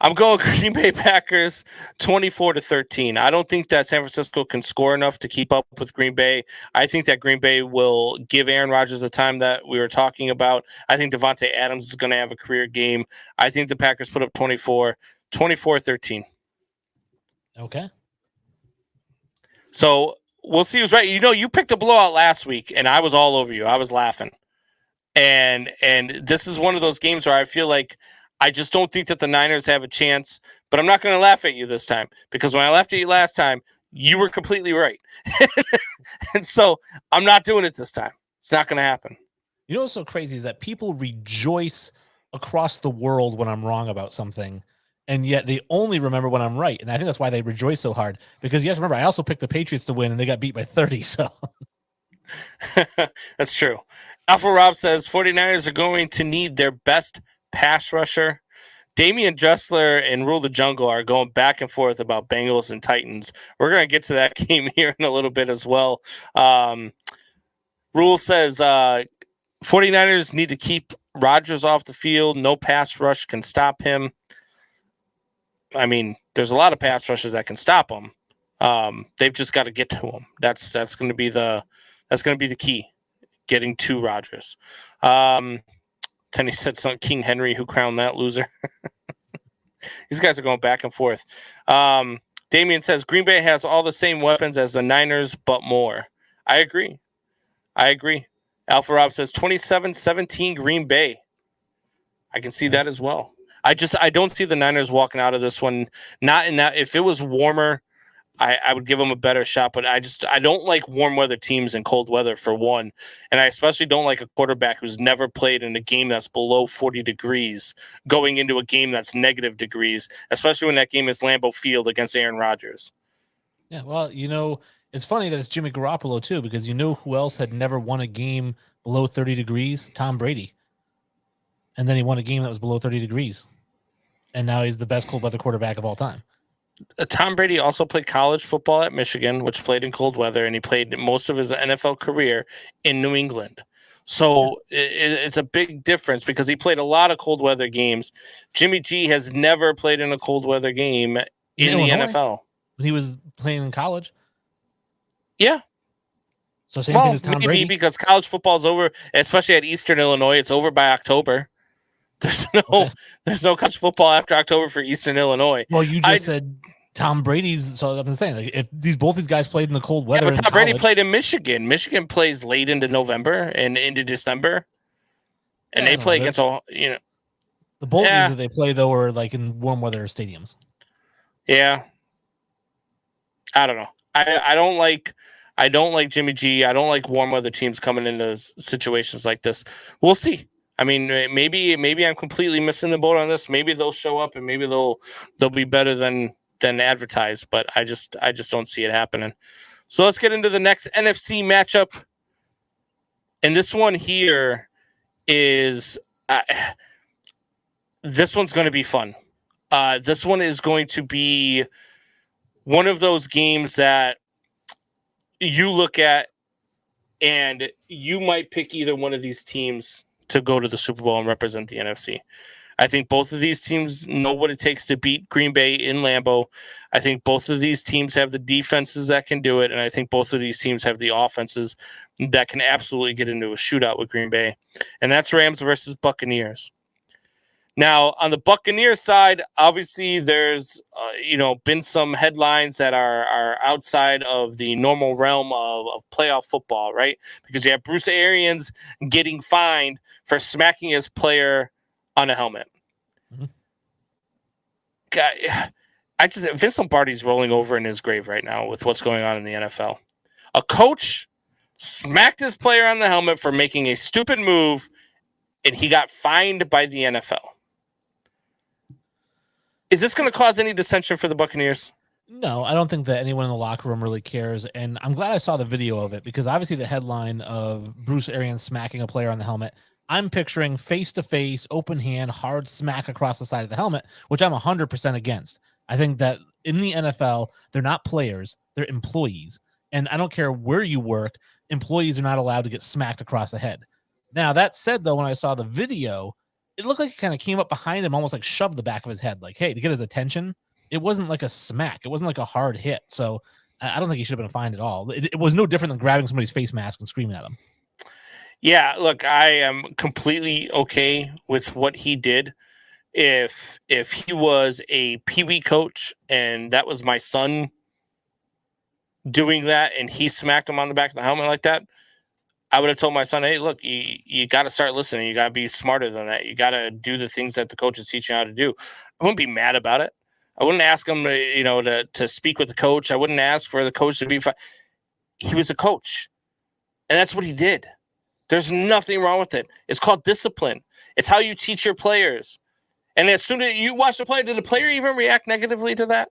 I'm going Green Bay Packers 24-13. I don't think that San Francisco can score enough to keep up with Green Bay. I think that Green Bay will give Aaron Rodgers the time that we were talking about. I think Devontae Adams is going to have a career game. I think the Packers put up 24-13. Okay. So we'll see who's right. You know, you picked a blowout last week, and I was all over you. I was laughing. And this is one of those games where I feel like I just don't think that the Niners have a chance, but I'm not going to laugh at you this time, because when I laughed at you last time, you were completely right. And so I'm not doing it this time. It's not going to happen. You know what's so crazy is that people rejoice across the world when I'm wrong about something, and yet they only remember when I'm right. And I think that's why they rejoice so hard, because you have to remember, I also picked the Patriots to win, and they got beat by 30. So that's true. Alpha Rob says 49ers are going to need their best pass rusher. Damian Dressler and Rule the Jungle are going back and forth about Bengals and Titans. We're going to get to that game here in a little bit as well. Rule says 49ers need to keep Rodgers off the field. No pass rush can stop him. I mean, there's a lot of pass rushes that can stop him. They've just got to get to him. That's going to be the key, getting to Rodgers. Then he said something, King Henry, who crowned that loser. These guys are going back and forth. Damian says Green Bay has all the same weapons as the Niners, but more. I agree. Alpha Rob says 27-17 Green Bay. I can see that as well. I don't see the Niners walking out of this one. Not in that. If it was warmer, I would give them a better shot, but I don't like warm weather teams in cold weather, for one. And I especially don't like a quarterback who's never played in a game that's below 40 degrees going into a game that's negative degrees, especially when that game is Lambeau Field against Aaron Rodgers. yeah, well, you know, it's funny that it's Jimmy Garoppolo too, because you know who else had never won a game below 30 degrees? Tom Brady. And then he won a game that was below 30 degrees. And now he's the best cold weather quarterback of all time. Tom Brady also played college football at Michigan, which played in cold weather, and he played most of his NFL career in New England. So it's a big difference, because he played a lot of cold weather games. Jimmy G has never played in a cold weather game in the NFL. When he was playing in college. Yeah. So same thing as Tom maybe Brady. Because college football is over, especially at Eastern Illinois. It's over by October. There's no college football after October for Eastern Illinois. Well, you just said Tom Brady's. So I'm saying, like, if both these guys played in the cold weather, but Tom Brady played in Michigan. Michigan plays late into November and into December, and they play against all. The bowl games that they play though are like in warm weather stadiums. Yeah, I don't know. I don't like Jimmy G. I don't like warm weather teams coming into situations like this. We'll see. I mean, maybe I'm completely missing the boat on this. Maybe they'll show up and maybe they'll be better than advertised, but I just don't see it happening. So let's get into the next NFC matchup. And this one here is this one's going to be fun. This one is going to be one of those games that you look at and you might pick either one of these teams to go to the Super Bowl and represent the NFC. I think both of these teams know what it takes to beat Green Bay in Lambeau. I think both of these teams have the defenses that can do it, and I think both of these teams have the offenses that can absolutely get into a shootout with Green Bay. And that's Rams versus Buccaneers. Now, on the Buccaneers side, obviously there's been some headlines that are outside of the normal realm of playoff football, right? Because you have Bruce Arians getting fined for smacking his player on a helmet. Mm-hmm. Vince Lombardi's rolling over in his grave right now with what's going on in the NFL. A coach smacked his player on the helmet for making a stupid move, and he got fined by the NFL. Is this going to cause any dissension for the Buccaneers? No, I don't think that anyone in the locker room really cares. And I'm glad I saw the video of it, because obviously the headline of Bruce Arians smacking a player on the helmet, I'm picturing face-to-face, open hand, hard smack across the side of the helmet, which I'm 100% against. I think that in the NFL, they're not players, they're employees. And I don't care where you work, employees are not allowed to get smacked across the head. Now, that said, though, when I saw the video, it looked like he kind of came up behind him, almost like shoved the back of his head, like, hey, to get his attention. It wasn't like a smack. It wasn't like a hard hit. So I don't think he should have been fined at all. It was no different than grabbing somebody's face mask and screaming at him. Yeah, look, I am completely okay with what he did. If he was a Pee-wee coach and that was my son doing that and he smacked him on the back of the helmet like that, I would have told my son, hey, look, you got to start listening. You got to be smarter than that. You got to do the things that the coach is teaching you how to do. I wouldn't be mad about it. I wouldn't ask him to speak with the coach. I wouldn't ask for the coach to be he was a coach. And that's what he did. There's nothing wrong with it. It's called discipline. It's how you teach your players. And as soon as you watch the play, did the player even react negatively to that?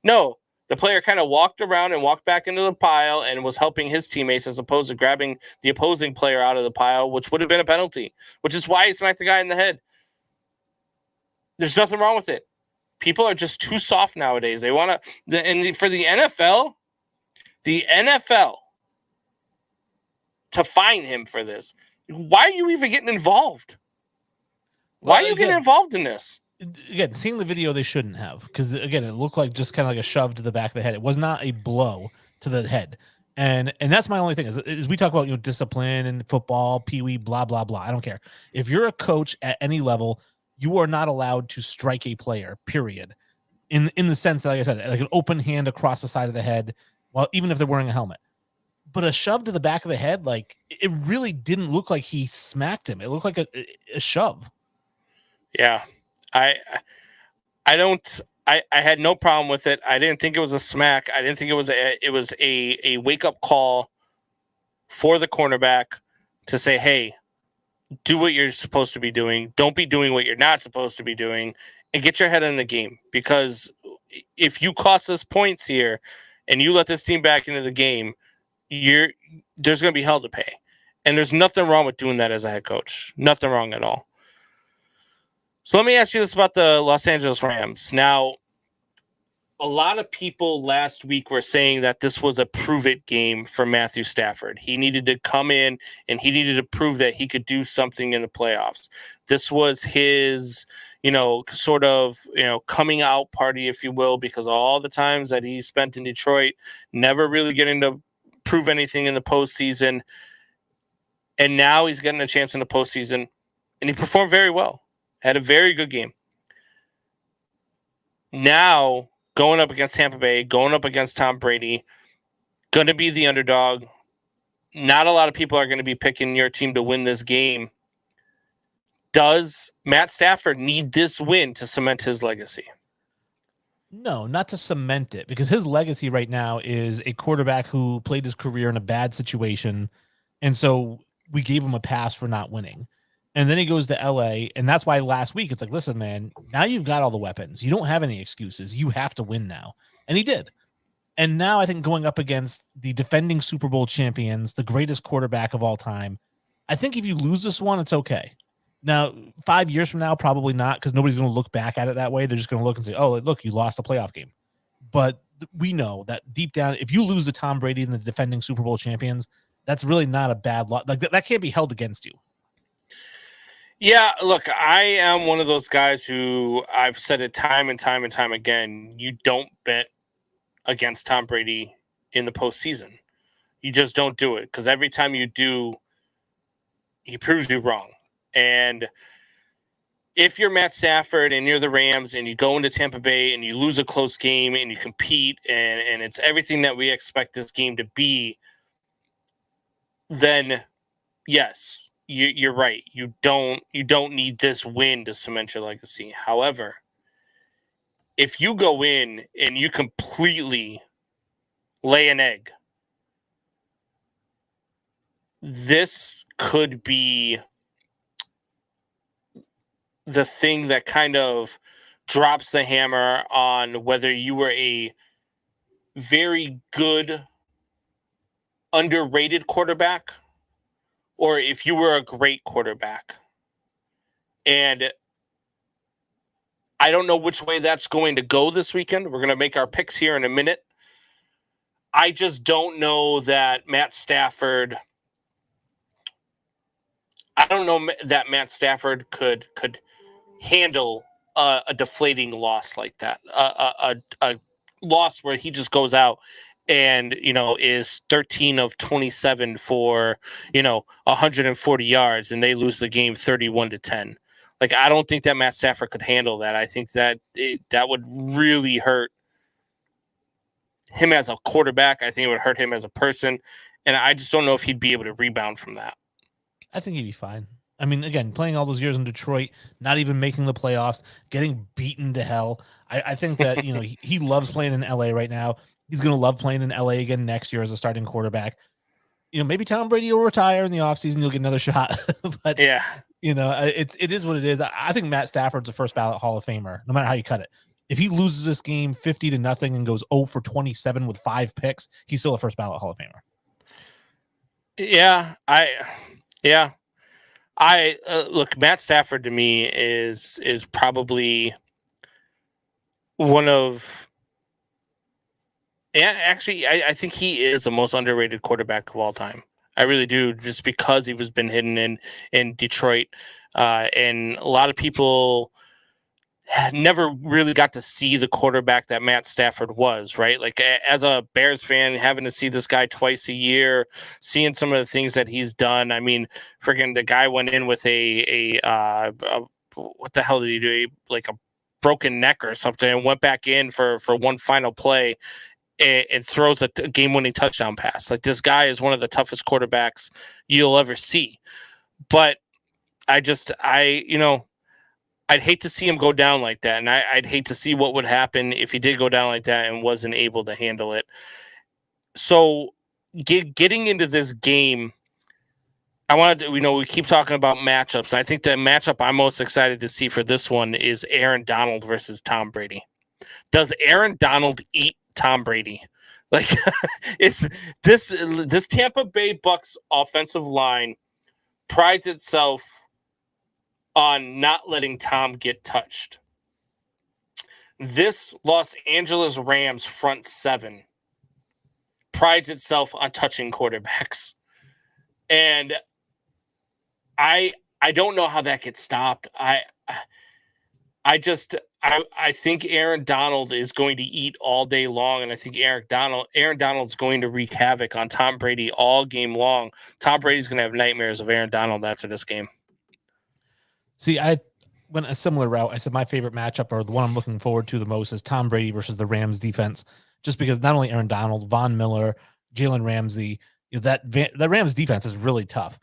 No. The player kind of walked around and walked back into the pile and was helping his teammates as opposed to grabbing the opposing player out of the pile, which would have been a penalty, which is why he smacked the guy in the head. There's nothing wrong with it. People are just too soft nowadays. They want to, and for the NFL to fine him for this, why are you even getting involved? Why are you getting involved in this? Again, seeing the video, they shouldn't have, because again, it looked like just kind of like a shove to the back of the head. It was not a blow to the head, and that's my only thing is we talk about discipline and football, pee-wee, blah blah blah. I don't care if you're a coach at any level, you are not allowed to strike a player. Period. In the sense that, like I said, like an open hand across the side of the head, well, even if they're wearing a helmet. But a shove to the back of the head, like it really didn't look like he smacked him. It looked like a shove. Yeah. I had no problem with it. I didn't think it was a smack. I didn't think it was a wake up call for the cornerback to say, hey, do what you're supposed to be doing. Don't be doing what you're not supposed to be doing, and get your head in the game. Because if you cost us points here and you let this team back into the game, there's going to be hell to pay. And there's nothing wrong with doing that as a head coach. Nothing wrong at all. So let me ask you this about the Los Angeles Rams. Now, a lot of people last week were saying that this was a prove-it game for Matthew Stafford. He needed to come in and he needed to prove that he could do something in the playoffs. This was his, sort of, coming out party, if you will, because all the times that he spent in Detroit, never really getting to prove anything in the postseason. And now he's getting a chance in the postseason, and he performed very well. Had a very good game. Now, going up against Tampa Bay, going up against Tom Brady, going to be the underdog. Not a lot of people are going to be picking your team to win this game. Does Matt Stafford need this win to cement his legacy? No, not to cement it, because his legacy right now is a quarterback who played his career in a bad situation, and so we gave him a pass for not winning. And then he goes to LA, and that's why last week it's like, listen, man, now you've got all the weapons. You don't have any excuses. You have to win now. And he did. And now I think going up against the defending Super Bowl champions, the greatest quarterback of all time, I think if you lose this one, it's okay. Now, 5 years from now, probably not, because nobody's going to look back at it that way. They're just going to look and say, oh, look, you lost a playoff game. But we know that deep down, if you lose to Tom Brady and the defending Super Bowl champions, that's really not a bad loss. Like that can't be held against you. Yeah, look, I am one of those guys who I've said it time and time and time again. You don't bet against Tom Brady in the postseason. You just don't do it, because every time you do, he proves you wrong. And if you're Matt Stafford and you're the Rams and you go into Tampa Bay and you lose a close game and you compete and it's everything that we expect this game to be, then yes, you're right. You don't need this win to cement your legacy. However, if you go in and you completely lay an egg, this could be the thing that kind of drops the hammer on whether you were a very good, underrated quarterback or if you were a great quarterback. And I don't know which way that's going to go this weekend. We're going to make our picks here in a minute. I just don't know that Matt Stafford could handle a deflating loss like that, a loss where he just goes out and is 13 of 27 for 140 yards and they lose the game 31-10. Like, I don't think that Matt Stafford could handle that. I think that that would really hurt him as a quarterback. I think it would hurt him as a person, and I just don't know if he'd be able to rebound from that. I think he'd be fine. I mean, again, playing all those years in Detroit, not even making the playoffs, getting beaten to hell. I think that, he loves playing in LA right now. He's going to love playing in LA again next year as a starting quarterback. Maybe Tom Brady will retire in the offseason. You'll get another shot. But, yeah, it is what it is. I think Matt Stafford's a first ballot Hall of Famer, no matter how you cut it. If he loses this game 50-0 and goes 0 for 27 with 5 picks, he's still a first ballot Hall of Famer. Look, Matt Stafford to me is probably one of. Yeah, actually, I think he is the most underrated quarterback of all time. I really do, just because he was been hidden in Detroit, and a lot of people never really got to see the quarterback that Matt Stafford was, right? Like, as a Bears fan, having to see this guy twice a year, seeing some of the things that he's done. I mean, freaking the guy went in with a what the hell did he do? Like a broken neck or something, and went back in for one final play and throws a game-winning touchdown pass. Like, this guy is one of the toughest quarterbacks you'll ever see. But I'd hate to see him go down like that, and I'd hate to see what would happen if he did go down like that and wasn't able to handle it. So, getting into this game, I wanted to, we keep talking about matchups. I think the matchup I'm most excited to see for this one is Aaron Donald versus Tom Brady. Does Aaron Donald eat Tom Brady? Like, is this Tampa Bay Bucks offensive line prides itself on not letting Tom get touched. This Los Angeles Rams front seven prides itself on touching quarterbacks. And I don't know how that gets stopped. I think Aaron Donald is going to eat all day long, and I think Aaron Donald's going to wreak havoc on Tom Brady all game long. Tom Brady's going to have nightmares of Aaron Donald after this game. See, I went a similar route. I said my favorite matchup, or the one I'm looking forward to the most, is Tom Brady versus the Rams defense, just because not only Aaron Donald, Von Miller, Jalen Ramsey, that Rams defense is really tough.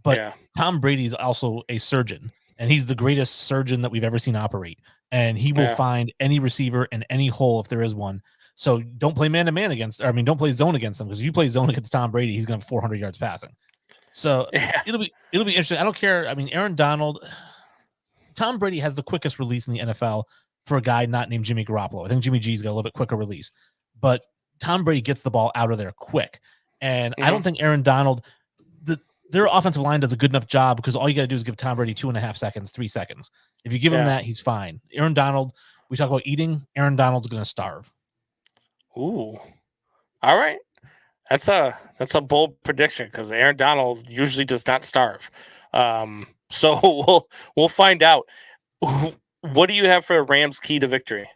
But Tom Brady's also a surgeon, and he's the greatest surgeon that we've ever seen operate. And he will find any receiver in any hole if there is one. So don't play man-to-man don't play zone against him, because if you play zone against Tom Brady, he's going to have 400 yards passing. So it'll be interesting. I don't care. I mean, Aaron Donald, Tom Brady has the quickest release in the NFL for a guy not named Jimmy Garoppolo. I think Jimmy G's got a little bit quicker release, but Tom Brady gets the ball out of there quick. And I don't think Aaron Donald, their offensive line does a good enough job, because all you got to do is give Tom Brady 2.5 seconds, 3 seconds. If you give him that, he's fine. Aaron Donald, we talk about eating. Aaron Donald's going to starve. Ooh, all right. That's a bold prediction, because Aaron Donald usually does not starve. So we'll find out. What do you have for Rams' key to victory?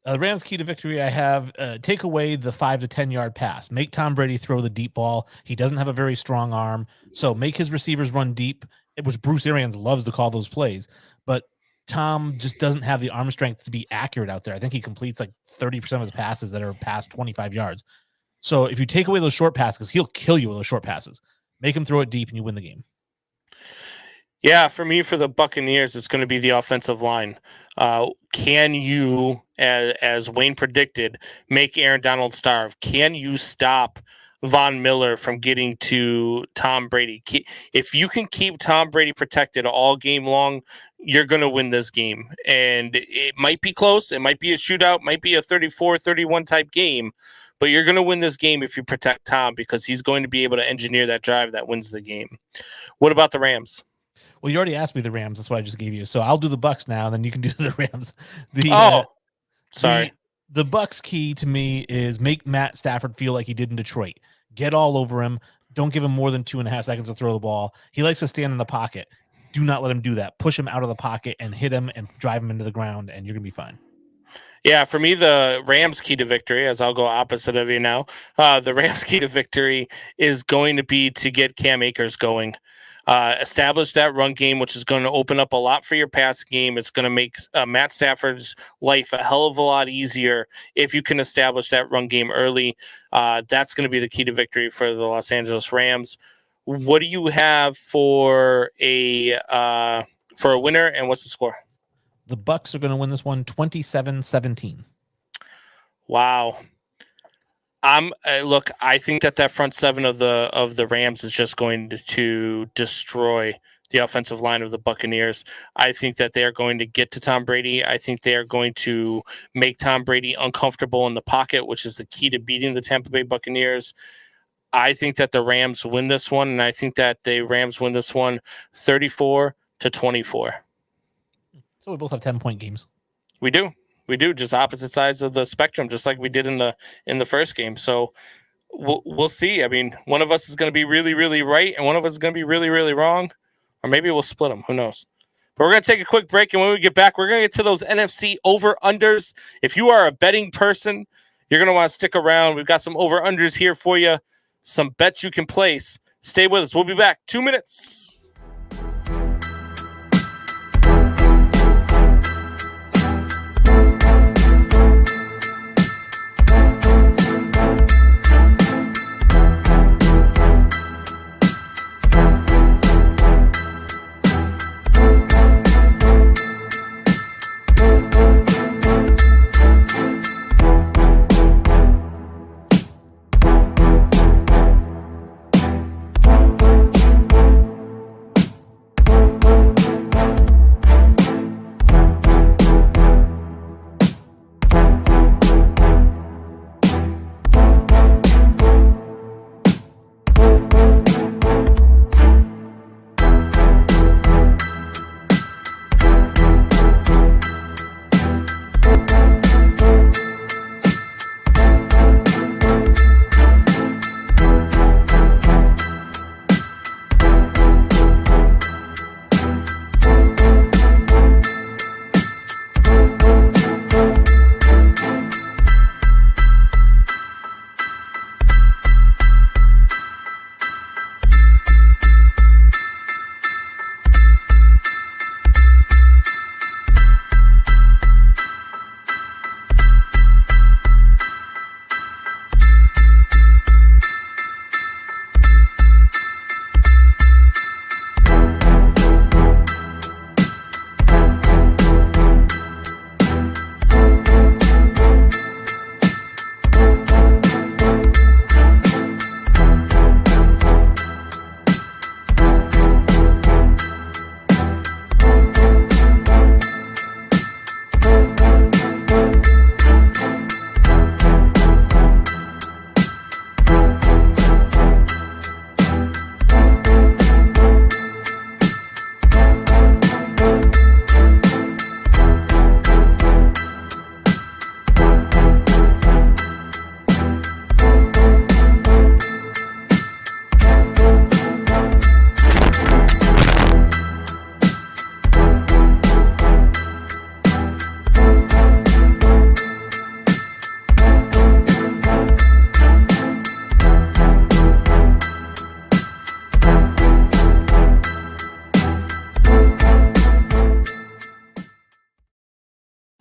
Rams' key to victory, I have take away the 5 to 10 yard pass. Make Tom Brady throw the deep ball. He doesn't have a very strong arm, so make his receivers run deep. It was Bruce Arians loves to call those plays, but Tom just doesn't have the arm strength to be accurate out there. I think he completes like 30% of his passes that are past 25 yards. So if you take away those short passes, he'll kill you with those short passes. Make him throw it deep, and you win the game. Yeah, for me, for the Buccaneers, it's going to be the offensive line. Can you, as Wayne predicted, make Aaron Donald starve? Can you stop Von Miller from getting to Tom Brady? If you can keep Tom Brady protected all game long, you're going to win this game. And it might be close. It might be a shootout, might be a 34-31 type game, but you're going to win this game if you protect Tom, because he's going to be able to engineer that drive that wins the game. What about the Rams? Well, you already asked me the Rams. That's what I just gave you. So I'll do the Bucks now, and then you can do the Rams. Sorry. The Bucks key to me is make Matt Stafford feel like he did in Detroit. Get all over him. Don't give him more than 2.5 seconds to throw the ball. He likes to stand in the pocket. Do not let him do that. Push him out of the pocket and hit him and drive him into the ground, and you're going to be fine. Yeah, for me, the Rams' key to victory, as I'll go opposite of you now, the Rams' key to victory is going to be to get Cam Akers going. Establish that run game, which is going to open up a lot for your pass game. It's going to make Matt Stafford's life a hell of a lot easier if you can establish that run game early. That's going to be the key to victory for the Los Angeles Rams. What do you have for a winner, and what's the score? The Bucks are going to win this one 27-17. Wow. Look, I think that front seven of the Rams is just going to destroy the offensive line of the Buccaneers. I think that they are going to get to Tom Brady. I think they are going to make Tom Brady uncomfortable in the pocket, which is the key to beating the Tampa Bay Buccaneers. I think that the Rams win this one, and I think that the Rams win this one 34-24. So we both have 10-point games. We do, just opposite sides of the spectrum, just like we did in the first game. So we'll see. I mean, one of us is going to be really, really right, and one of us is going to be really, really wrong, or maybe we'll split them. Who knows? But we're going to take a quick break, and when we get back, we're going to get to those NFC over-unders. If you are a betting person, you're going to want to stick around. We've got some over-unders here for you, some bets you can place. Stay with us. We'll be back 2 minutes.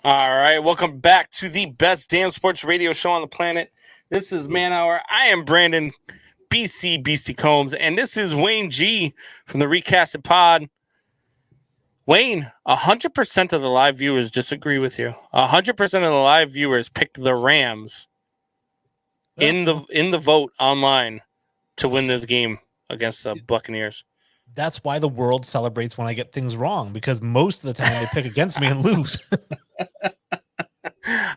All right, welcome back to the best damn sports radio show on the planet. This is Man Hour. I am Brandon BC Beastie Combs, and this is Wayne G from the Recasted Pod. Wayne, 100% of the live viewers disagree with you. 100% of the live viewers picked the Rams in the vote online to win this game against the Buccaneers. That's why the world celebrates when I get things wrong, because most of the time they pick against me and lose.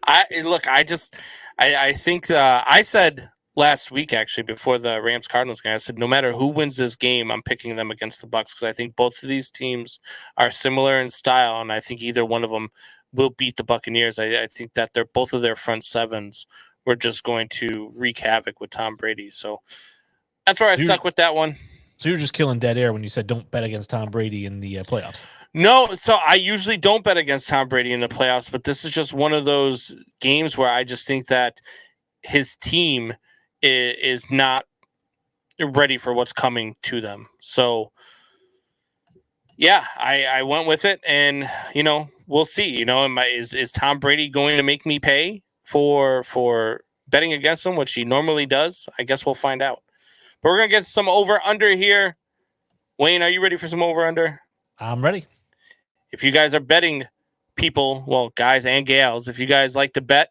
I think I said last week, actually, before the Rams Cardinals game, I said no matter who wins this game, I'm picking them against the Bucs because I think both of these teams are similar in style, and I think either one of them will beat the Buccaneers. I think that they're both of their front sevens were just going to wreak havoc with Tom Brady. So that's where I stuck with that one. So you're just killing dead air when you said don't bet against Tom Brady in the playoffs. No, so I usually don't bet against Tom Brady in the playoffs, but this is just one of those games where I just think that his team is not ready for what's coming to them. So, yeah, I went with it, and, we'll see. Is Tom Brady going to make me pay for betting against him, which he normally does? I guess we'll find out. But we're going to get some over-under here. Wayne, are you ready for some over-under? I'm ready. If you guys are betting people, well, guys and gals, if you guys like to bet,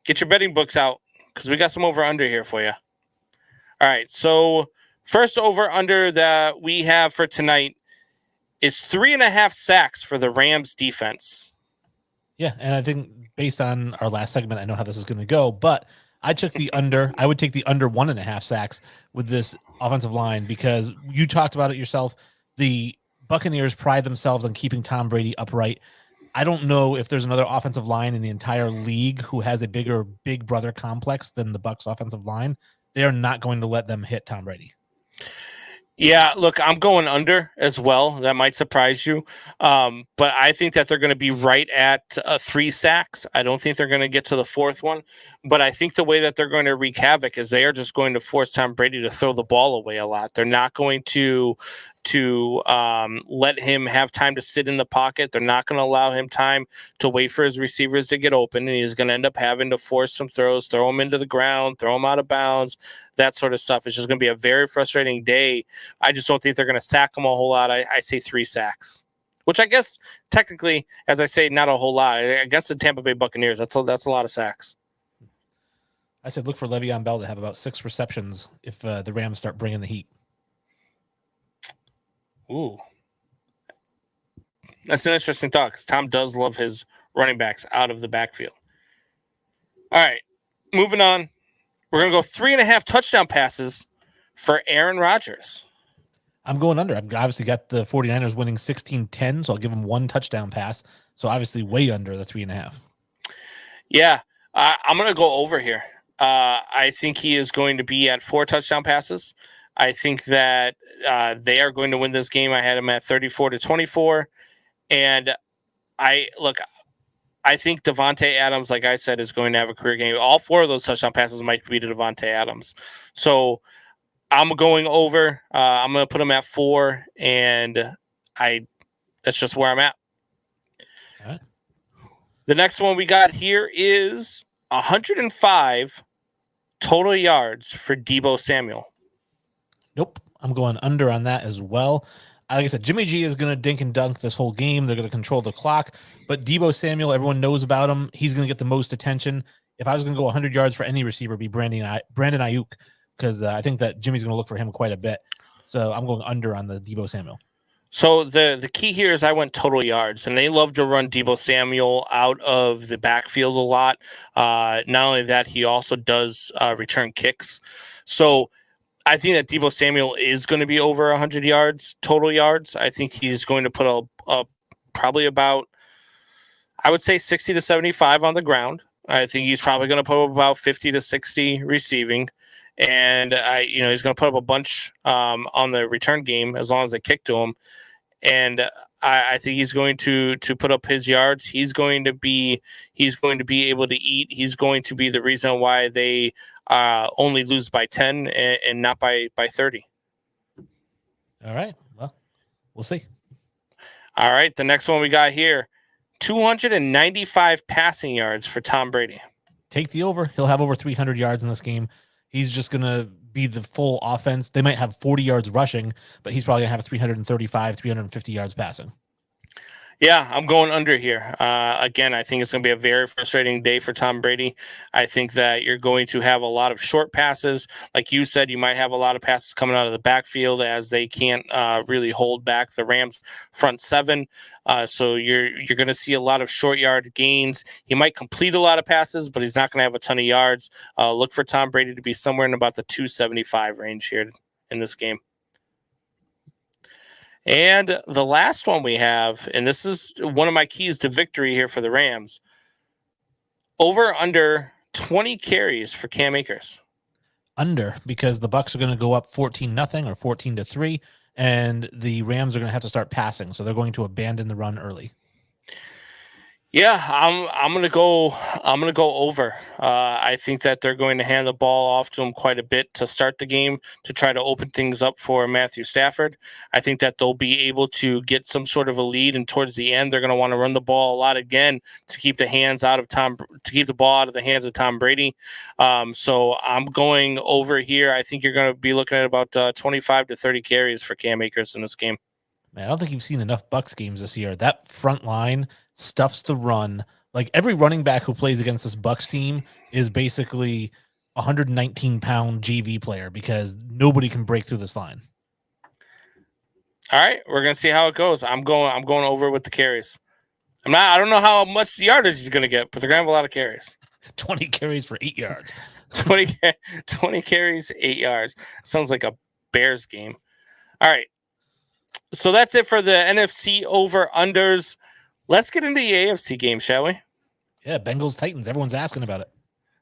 get your betting books out because we got some over-under here for you. All right, so first over-under that we have for tonight is 3.5 sacks for the Rams defense. Yeah, and I think based on our last segment, I know how this is going to go, but I took the under. I would take the under 1.5 sacks with this offensive line because you talked about it yourself. The Buccaneers pride themselves on keeping Tom Brady upright. I don't know if there's another offensive line in the entire league who has a bigger big brother complex than the Bucs offensive line. They are not going to let them hit Tom Brady. Yeah, look, I'm going under as well. That might surprise you. But I think that they're going to be right at 3 sacks. I don't think they're going to get to the 4th one. But I think the way that they're going to wreak havoc is they are just going to force Tom Brady to throw the ball away a lot. They're not going to let him have time to sit in the pocket. They're not going to allow him time to wait for his receivers to get open, and he's going to end up having to force some throws, throw them into the ground, throw them out of bounds, that sort of stuff. It's just going to be a very frustrating day. I just don't think they're going to sack him a whole lot. I say 3 sacks, which I guess technically, as I say, not a whole lot. Against the Tampa Bay Buccaneers, that's a lot of sacks. I said look for Le'Veon Bell to have about 6 receptions if the Rams start bringing the heat. Ooh. That's an interesting thought because Tom does love his running backs out of the backfield. All right, moving on. We're going to go 3.5 touchdown passes for Aaron Rodgers. I'm going under. I've obviously got the 49ers winning 16-10, so I'll give them 1 touchdown pass. So obviously way under the 3.5. Yeah, I'm going to go over here. I think he is going to be at 4 touchdown passes. I think that they are going to win this game. I had him at 34-24. And I think Devontae Adams, like I said, is going to have a career game. All 4 of those touchdown passes might be to Devontae Adams. So I'm going over. I'm going to put him at 4, and that's just where I'm at. All right. The next one we got here is 105 total yards for Deebo Samuel. Nope. I'm going under on that as well. Like I said, Jimmy G is going to dink and dunk this whole game. They're going to control the clock. But Deebo Samuel, everyone knows about him. He's going to get the most attention. If I was going to go 100 yards for any receiver, it'd be Brandon Ayuk, because I think that Jimmy's going to look for him quite a bit. So I'm going under on the Deebo Samuel. So the key here is I went total yards, and they love to run Deebo Samuel out of the backfield a lot. Not only that, he also does return kicks. So I think that Deebo Samuel is going to be over 100 yards, total yards. I think he's going to put a probably about, I would say 60 to 75 on the ground. I think he's probably going to put up about 50 to 60 receiving. And he's going to put up a bunch on the return game as long as they kick to him. And I think he's going to put up his yards. He's going to be able to eat. He's going to be the reason why they only lose by 10 and not by 30. All right. Well, we'll see. All right. The next one we got here, 295 passing yards for Tom Brady. Take the over. He'll have over 300 yards in this game. He's just going to be the full offense. They might have 40 yards rushing, but he's probably going to have 335, 350 yards passing. Yeah, I'm going under here. Again, I think it's going to be a very frustrating day for Tom Brady. I think that you're going to have a lot of short passes. Like you said, you might have a lot of passes coming out of the backfield as they can't really hold back the Rams' front seven. So you're going to see a lot of short yard gains. He might complete a lot of passes, but he's not going to have a ton of yards. Look for Tom Brady to be somewhere in about the 275 range here in this game. And the last one we have, and this is one of my keys to victory here for the Rams, over under 20 carries for Cam Akers. Under, because the Bucs are going to go up 14-0 or 14-3, and the Rams are going to have to start passing, so they're going to abandon the run early. Yeah, I'm gonna go over. I think that they're going to hand the ball off to him quite a bit to start the game to try to open things up for Matthew Stafford. I think that they'll be able to get some sort of a lead, and towards the end, they're going to want to run the ball a lot again to keep the ball out of the hands of Tom Brady. So I'm going over here. I think you're going to be looking at about 25 to 30 carries for Cam Akers in this game. Man, I don't think you've seen enough Bucs games this year. That front line stuffs the run. Like every running back who plays against this Bucs team is basically 119-pound JV player because nobody can break through this line. All right, we're gonna see how it goes. I'm going over with the carries. I don't know how much yardage he's gonna get, but they're gonna have a lot of carries. 20 carries for 8 yards. 20 carries, 8 yards. Sounds like a Bears game. All right. So that's it for the NFC over-unders. Let's get into the AFC game, shall we? Yeah, Bengals Titans. Everyone's asking about it.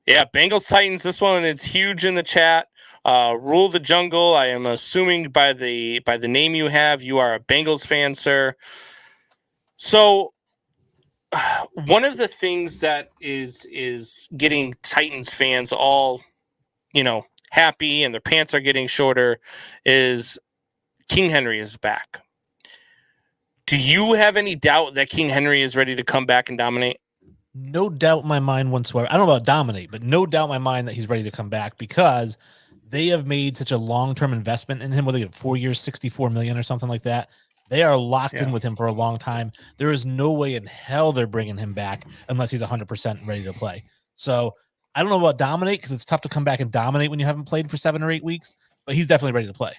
Yeah, Bengals Titans. This one is huge in the chat. Rule the Jungle. I am assuming by the name you have, you are a Bengals fan, sir. So one of the things that is getting Titans fans all, happy and their pants are getting shorter is King Henry is back. Do you have any doubt that King Henry is ready to come back and dominate? No doubt in my mind whatsoever. I don't know about dominate, but no doubt in my mind that he's ready to come back because they have made such a long-term investment in him. What, they get 4 years, $64 million or something like that. They are locked in with him for a long time. There is no way in hell they're bringing him back unless he's 100% ready to play. So I don't know about dominate because it's tough to come back and dominate when you haven't played for 7 or 8 weeks, but he's definitely ready to play.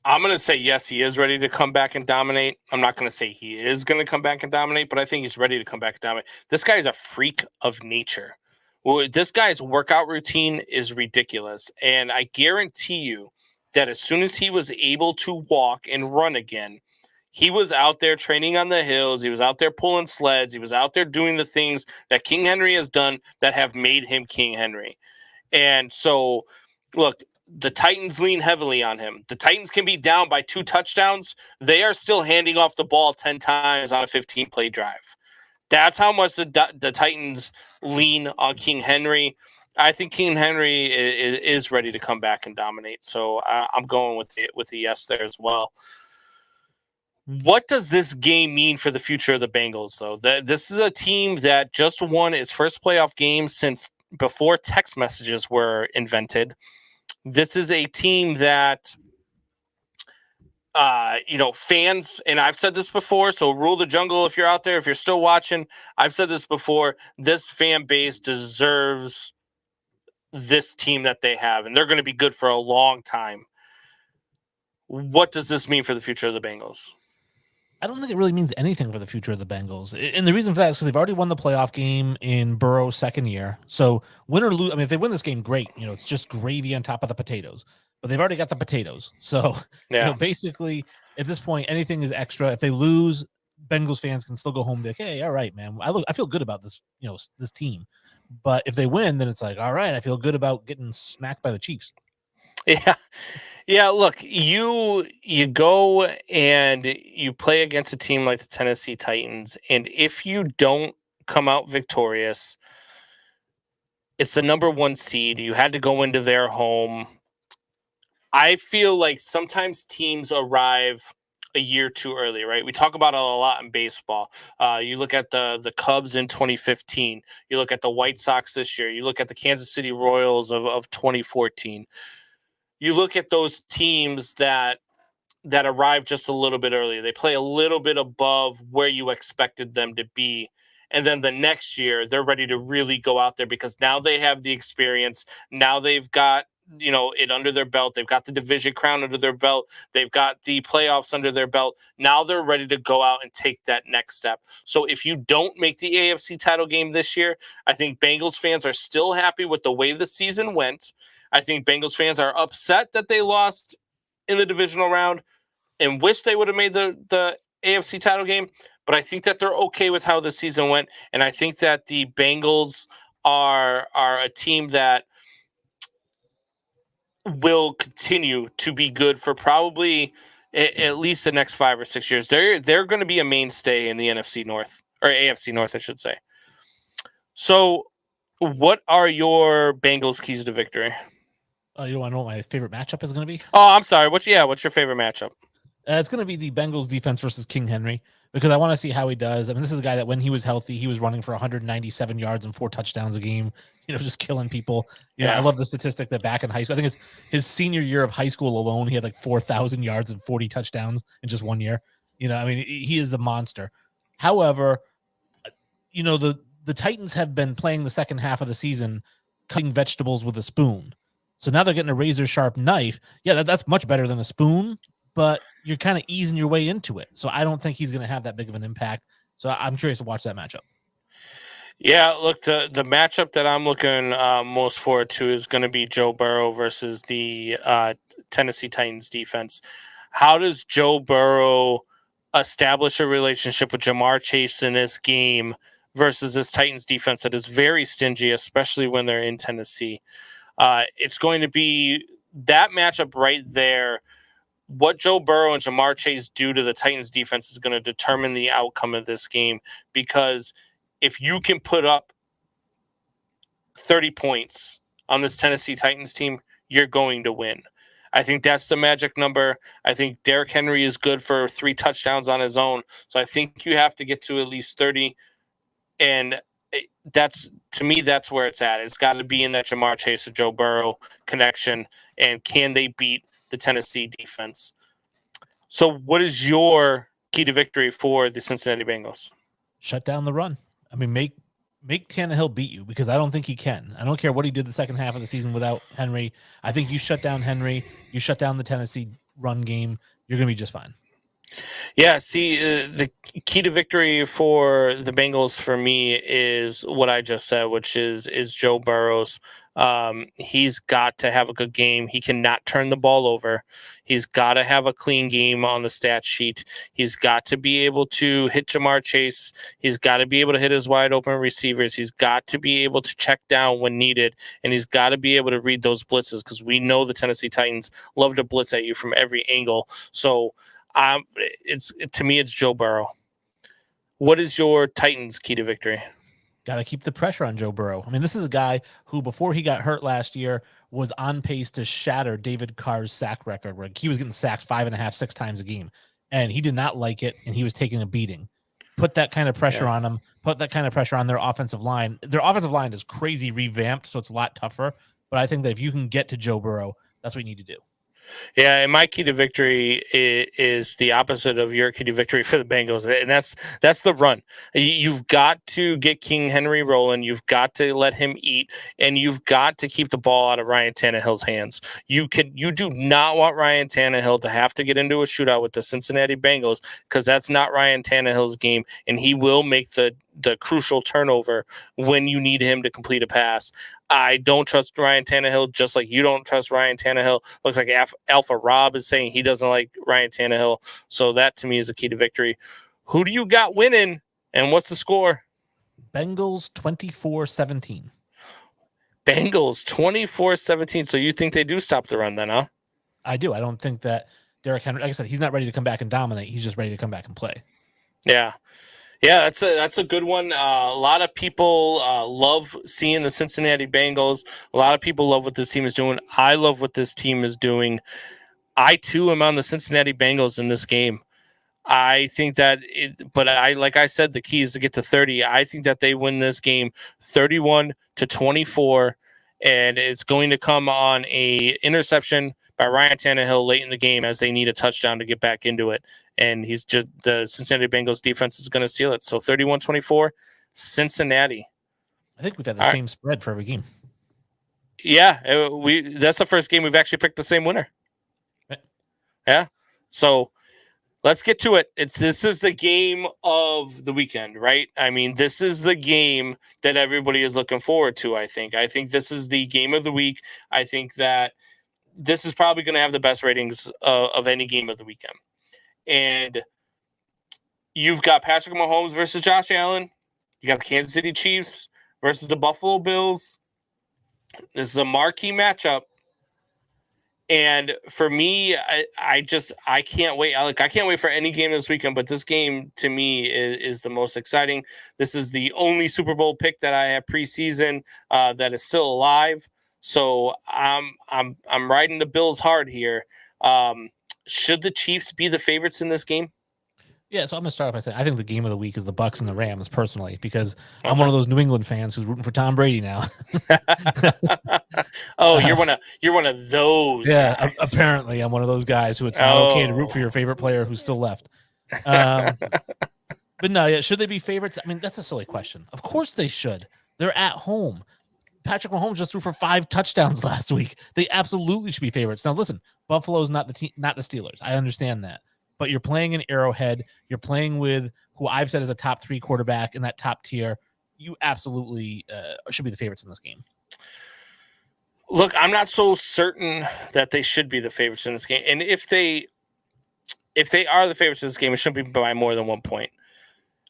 I'm going to say, yes, he is ready to come back and dominate. I'm not going to say he is going to come back and dominate, but I think he's ready to come back and dominate. This guy is a freak of nature. Well, this guy's workout routine is ridiculous. And I guarantee you that as soon as he was able to walk and run again, he was out there training on the hills. He was out there pulling sleds. He was out there doing the things that King Henry has done that have made him King Henry. And so, look, the Titans lean heavily on him. The Titans can be down by 2 touchdowns. They are still handing off the ball 10 times on a 15-play drive. That's how much the Titans lean on King Henry. I think King Henry is ready to come back and dominate. So I'm going with the yes there as well. What does this game mean for the future of the Bengals, though? This is a team that just won its first playoff game since before text messages were invented. This is a team that, fans, and I've said this before, so rule the jungle if you're out there, if you're still watching. I've said this before. This fan base deserves this team that they have, and they're going to be good for a long time. What does this mean for the future of the Bengals? I don't think it really means anything for the future of the Bengals. And the reason for that is because they've already won the playoff game in Burrow's second year. So win or lose, I mean, if they win this game, great. It's just gravy on top of the potatoes. But they've already got the potatoes. So basically, at this point, anything is extra. If they lose, Bengals fans can still go home and be like, hey, all right, man. I feel good about this, this team. But if they win, then it's like, all right, I feel good about getting smacked by the Chiefs. Yeah. Yeah, look, you go and you play against a team like the Tennessee Titans, and if you don't come out victorious, it's the number 1 seed. You had to go into their home. I feel like sometimes teams arrive a year too early, right? We talk about it a lot in baseball. You look at the Cubs in 2015. You look at the White Sox this year. You look at the Kansas City Royals of 2014. You look at those teams that that arrive just a little bit earlier. They play a little bit above where you expected them to be. And then the next year, they're ready to really go out there because now they have the experience. Now they've got, it under their belt. They've got the division crown under their belt. They've got the playoffs under their belt. Now they're ready to go out and take that next step. So if you don't make the AFC title game this year, I think Bengals fans are still happy with the way the season went. I think Bengals fans are upset that they lost in the divisional round and wish they would have made the AFC title game. But I think that they're okay with how the season went. And I think that the Bengals are a team that will continue to be good for probably at least the next 5 or 6 years. They're going to be a mainstay in the NFC North, or AFC North, I should say. So what are your Bengals keys to victory? You want to know what my favorite matchup is going to be? Oh, I'm sorry. What's your favorite matchup? It's going to be the Bengals defense versus King Henry, because I want to see how he does. I mean, this is a guy that when he was healthy, he was running for 197 yards and 4 touchdowns a game, just killing people. Yeah, I love the statistic that back in high school, I think it's his senior year of high school alone, he had like 4,000 yards and 40 touchdowns in just 1 year. I mean, he is a monster. However, the Titans have been playing the second half of the season cutting vegetables with a spoon. So now they're getting a razor sharp knife. Yeah, that's much better than a spoon, but you're kind of easing your way into it. So I don't think he's going to have that big of an impact. So I'm curious to watch that matchup. Yeah, look, the matchup that I'm looking most forward to is going to be Joe Burrow versus the Tennessee Titans defense. How does Joe Burrow establish a relationship with Jamar Chase in this game versus this Titans defense that is very stingy, especially when they're in Tennessee? It's going to be that matchup right there. What Joe Burrow and Jamar Chase do to the Titans defense is going to determine the outcome of this game, because if you can put up 30 points on this Tennessee Titans team, you're going to win. I think that's the magic number. I think Derrick Henry is good for 3 touchdowns on his own. So I think you have to get to at least 30. And to me, that's where it's at. It's got to be in that Jamar Chase or Joe Burrow connection. And can they beat the Tennessee defense? So what is your key to victory for the Cincinnati Bengals? Shut down the run. I mean, make Tannehill beat you, because I don't think he can. I don't care what he did the second half of the season without Henry. I think you shut down Henry, you shut down the Tennessee run game, you're going to be just fine. Yeah, see, the key to victory for the Bengals for me is what I just said, which is Joe Burrow's. He's got to have a good game. He cannot turn the ball over. He's got to have a clean game on the stat sheet. He's got to be able to hit Jamar Chase. He's got to be able to hit his wide open receivers. He's got to be able to check down when needed, and he's got to be able to read those blitzes, because we know the Tennessee Titans love to blitz at you from every angle. So to me, it's Joe Burrow. What is your Titans' key to victory? Got to keep the pressure on Joe Burrow. I mean, this is a guy who, before he got hurt last year, was on pace to shatter David Carr's sack record, where he was getting sacked 5.5, 6 times a game, and he did not like it, and he was taking a beating. Put that kind of pressure on him. Put that kind of pressure on their offensive line. Their offensive line is crazy revamped, so it's a lot tougher. But I think that if you can get to Joe Burrow, that's what you need to do. Yeah, and my key to victory is the opposite of your key to victory for the Bengals, and that's the run. You've got to get King Henry rolling. You've got to let him eat, and you've got to keep the ball out of Ryan Tannehill's hands. You do not want Ryan Tannehill to have to get into a shootout with the Cincinnati Bengals, because that's not Ryan Tannehill's game, and he will make the crucial turnover when you need him to complete a pass. I don't trust Ryan Tannehill, just like you don't trust Ryan Tannehill. Looks like Alpha Rob is saying he doesn't like Ryan Tannehill. So that, to me, is the key to victory. Who do you got winning, and what's the score? Bengals 24-17. Bengals 24-17. So you think they do stop the run then, huh? I do. I don't think that Derrick Henry, like I said, he's not ready to come back and dominate. He's just ready to come back and play. Yeah. Yeah, that's a good one. A lot of people love seeing the Cincinnati Bengals. A lot of people love what this team is doing. I love what this team is doing. I, too, am on the Cincinnati Bengals in this game. I think that like I said, the key is to get to 30. I think that they win this game 31-24, and it's going to come on a interception by Ryan Tannehill late in the game as they need a touchdown to get back into it. And the Cincinnati Bengals defense is going to seal it. So 31-24, Cincinnati. I think we've had the same spread for every game. Yeah, that's the first game we've actually picked the same winner. Yeah. So let's get to it. This is the game of the weekend, right? I mean, this is the game that everybody is looking forward to, I think. I think this is the game of the week. I think that this is probably going to have the best ratings of any game of the weekend. And you've got Patrick Mahomes versus Josh Allen. You got the Kansas City Chiefs versus the Buffalo Bills. This is a marquee matchup. And for me, I can't wait. I can't wait for any game this weekend, but this game to me is the most exciting. This is the only Super Bowl pick that I have preseason that is still alive. So I'm riding the Bills hard here. Should the Chiefs be the favorites in this game? Yeah, so I'm gonna start off by saying I think the game of the week is the Bucks and the Rams personally, because I'm one of those New England fans who's rooting for Tom Brady now. Oh, you're one of those. Yeah, guys. Apparently I'm one of those guys who it's not okay to root for your favorite player who's still left. But no, yeah, should they be favorites? I mean, that's a silly question. Of course they should. They're at home. Patrick Mahomes just threw for 5 touchdowns last week. They absolutely should be favorites. Now, listen, Buffalo's not the Steelers. I understand that. But you're playing in Arrowhead. You're playing with who I've said is a top 3 quarterback in that top tier. You absolutely should be the favorites in this game. Look, I'm not so certain that they should be the favorites in this game. And if they are the favorites in this game, it shouldn't be by more than 1 point.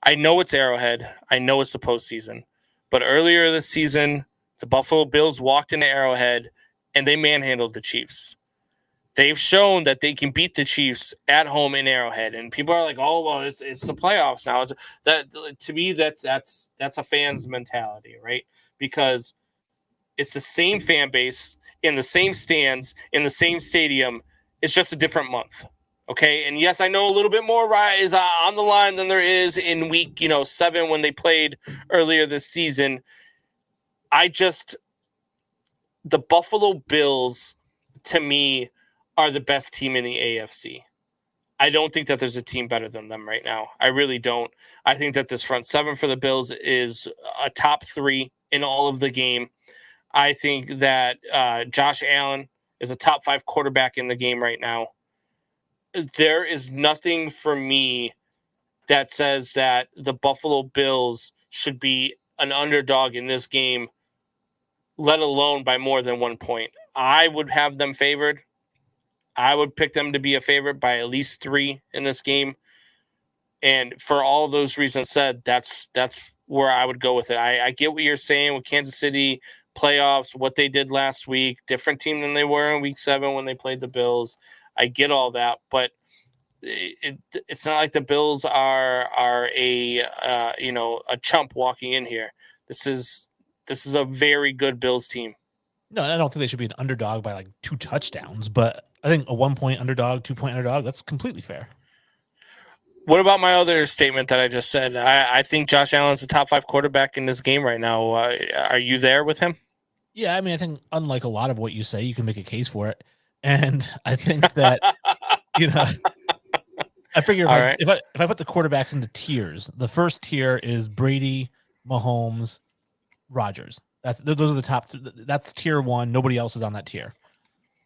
I know it's Arrowhead. I know it's the postseason. But earlier this season, the Buffalo Bills walked into Arrowhead and they manhandled the Chiefs. They've shown that they can beat the Chiefs at home in Arrowhead, and people are like, "Oh, well, it's the playoffs now." To me, that's a fan's mentality, right? Because it's the same fan base in the same stands in the same stadium. It's just a different month, okay? And yes, I know a little bit more is on the line than there is in week 7 when they played earlier this season. The Buffalo Bills, to me, are the best team in the AFC. I don't think that there's a team better than them right now. I really don't. I think that this front 7 for the Bills is a top 3 in all of the game. I think that Josh Allen is a top 5 quarterback in the game right now. There is nothing for me that says that the Buffalo Bills should be an underdog in this game, let alone by more than 1 point. I would have them favored. I would pick them to be a favorite by at least 3 in this game. And for all those reasons said, that's where I would go with it. I get what you're saying with Kansas City playoffs, what they did last week, different team than they were in week 7 when they played the Bills. I get all that, but it's not like the Bills are a chump walking in here. This is a very good Bills team. No, I don't think they should be an underdog by like 2 touchdowns, but I think a 1 point underdog, 2 point underdog, that's completely fair. What about my other statement that I just said? I think Josh Allen's the top 5 quarterback in this game right now. Are you there with him? Yeah, I mean, I think unlike a lot of what you say, you can make a case for it. And I think that, I figure if I put the quarterbacks into tiers, the first tier is Brady, Mahomes, Rodgers. Those are the top. That's tier 1. Nobody else is on that tier.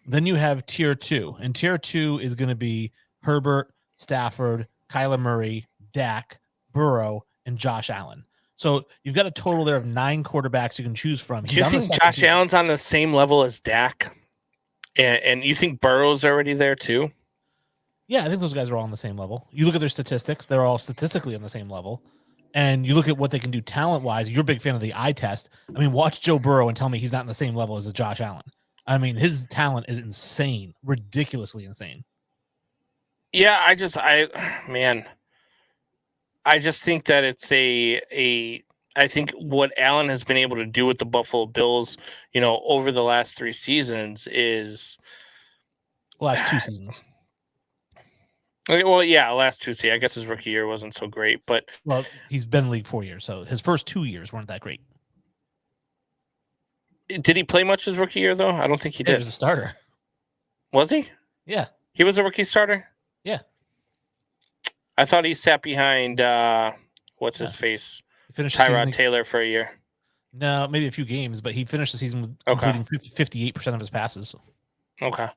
Then you have tier 2, and tier 2 is going to be Herbert, Stafford, Kyler Murray, Dak, Burrow, and Josh Allen. So you've got a total there of 9 quarterbacks you can choose from. Do you think Josh Allen's on the same level as Dak? And you think Burrow's already there too? Yeah, I think those guys are all on the same level. You look at their statistics; they're all statistically on the same level. And you look at what they can do talent-wise. You're a big fan of the eye test. I mean, watch Joe Burrow and tell me he's not on the same level as Josh Allen. I mean, his talent is insane, ridiculously insane. Yeah, I just think that it's I think what Allen has been able to do with the Buffalo Bills, over the last 3 seasons is last 2 seasons. Well, yeah, last 2 seasons. I guess his rookie year wasn't so great, but he's been in the league 4 years, so his first 2 years weren't that great. Did he play much his rookie year though? I don't think he did. He was a starter. Was he? Yeah. He was a rookie starter? Yeah. I thought he sat behind what's his face? He finished the Tyrod season. Taylor for a year. No, maybe a few games, but he finished the season with Okay. completing 58% of his passes. Okay.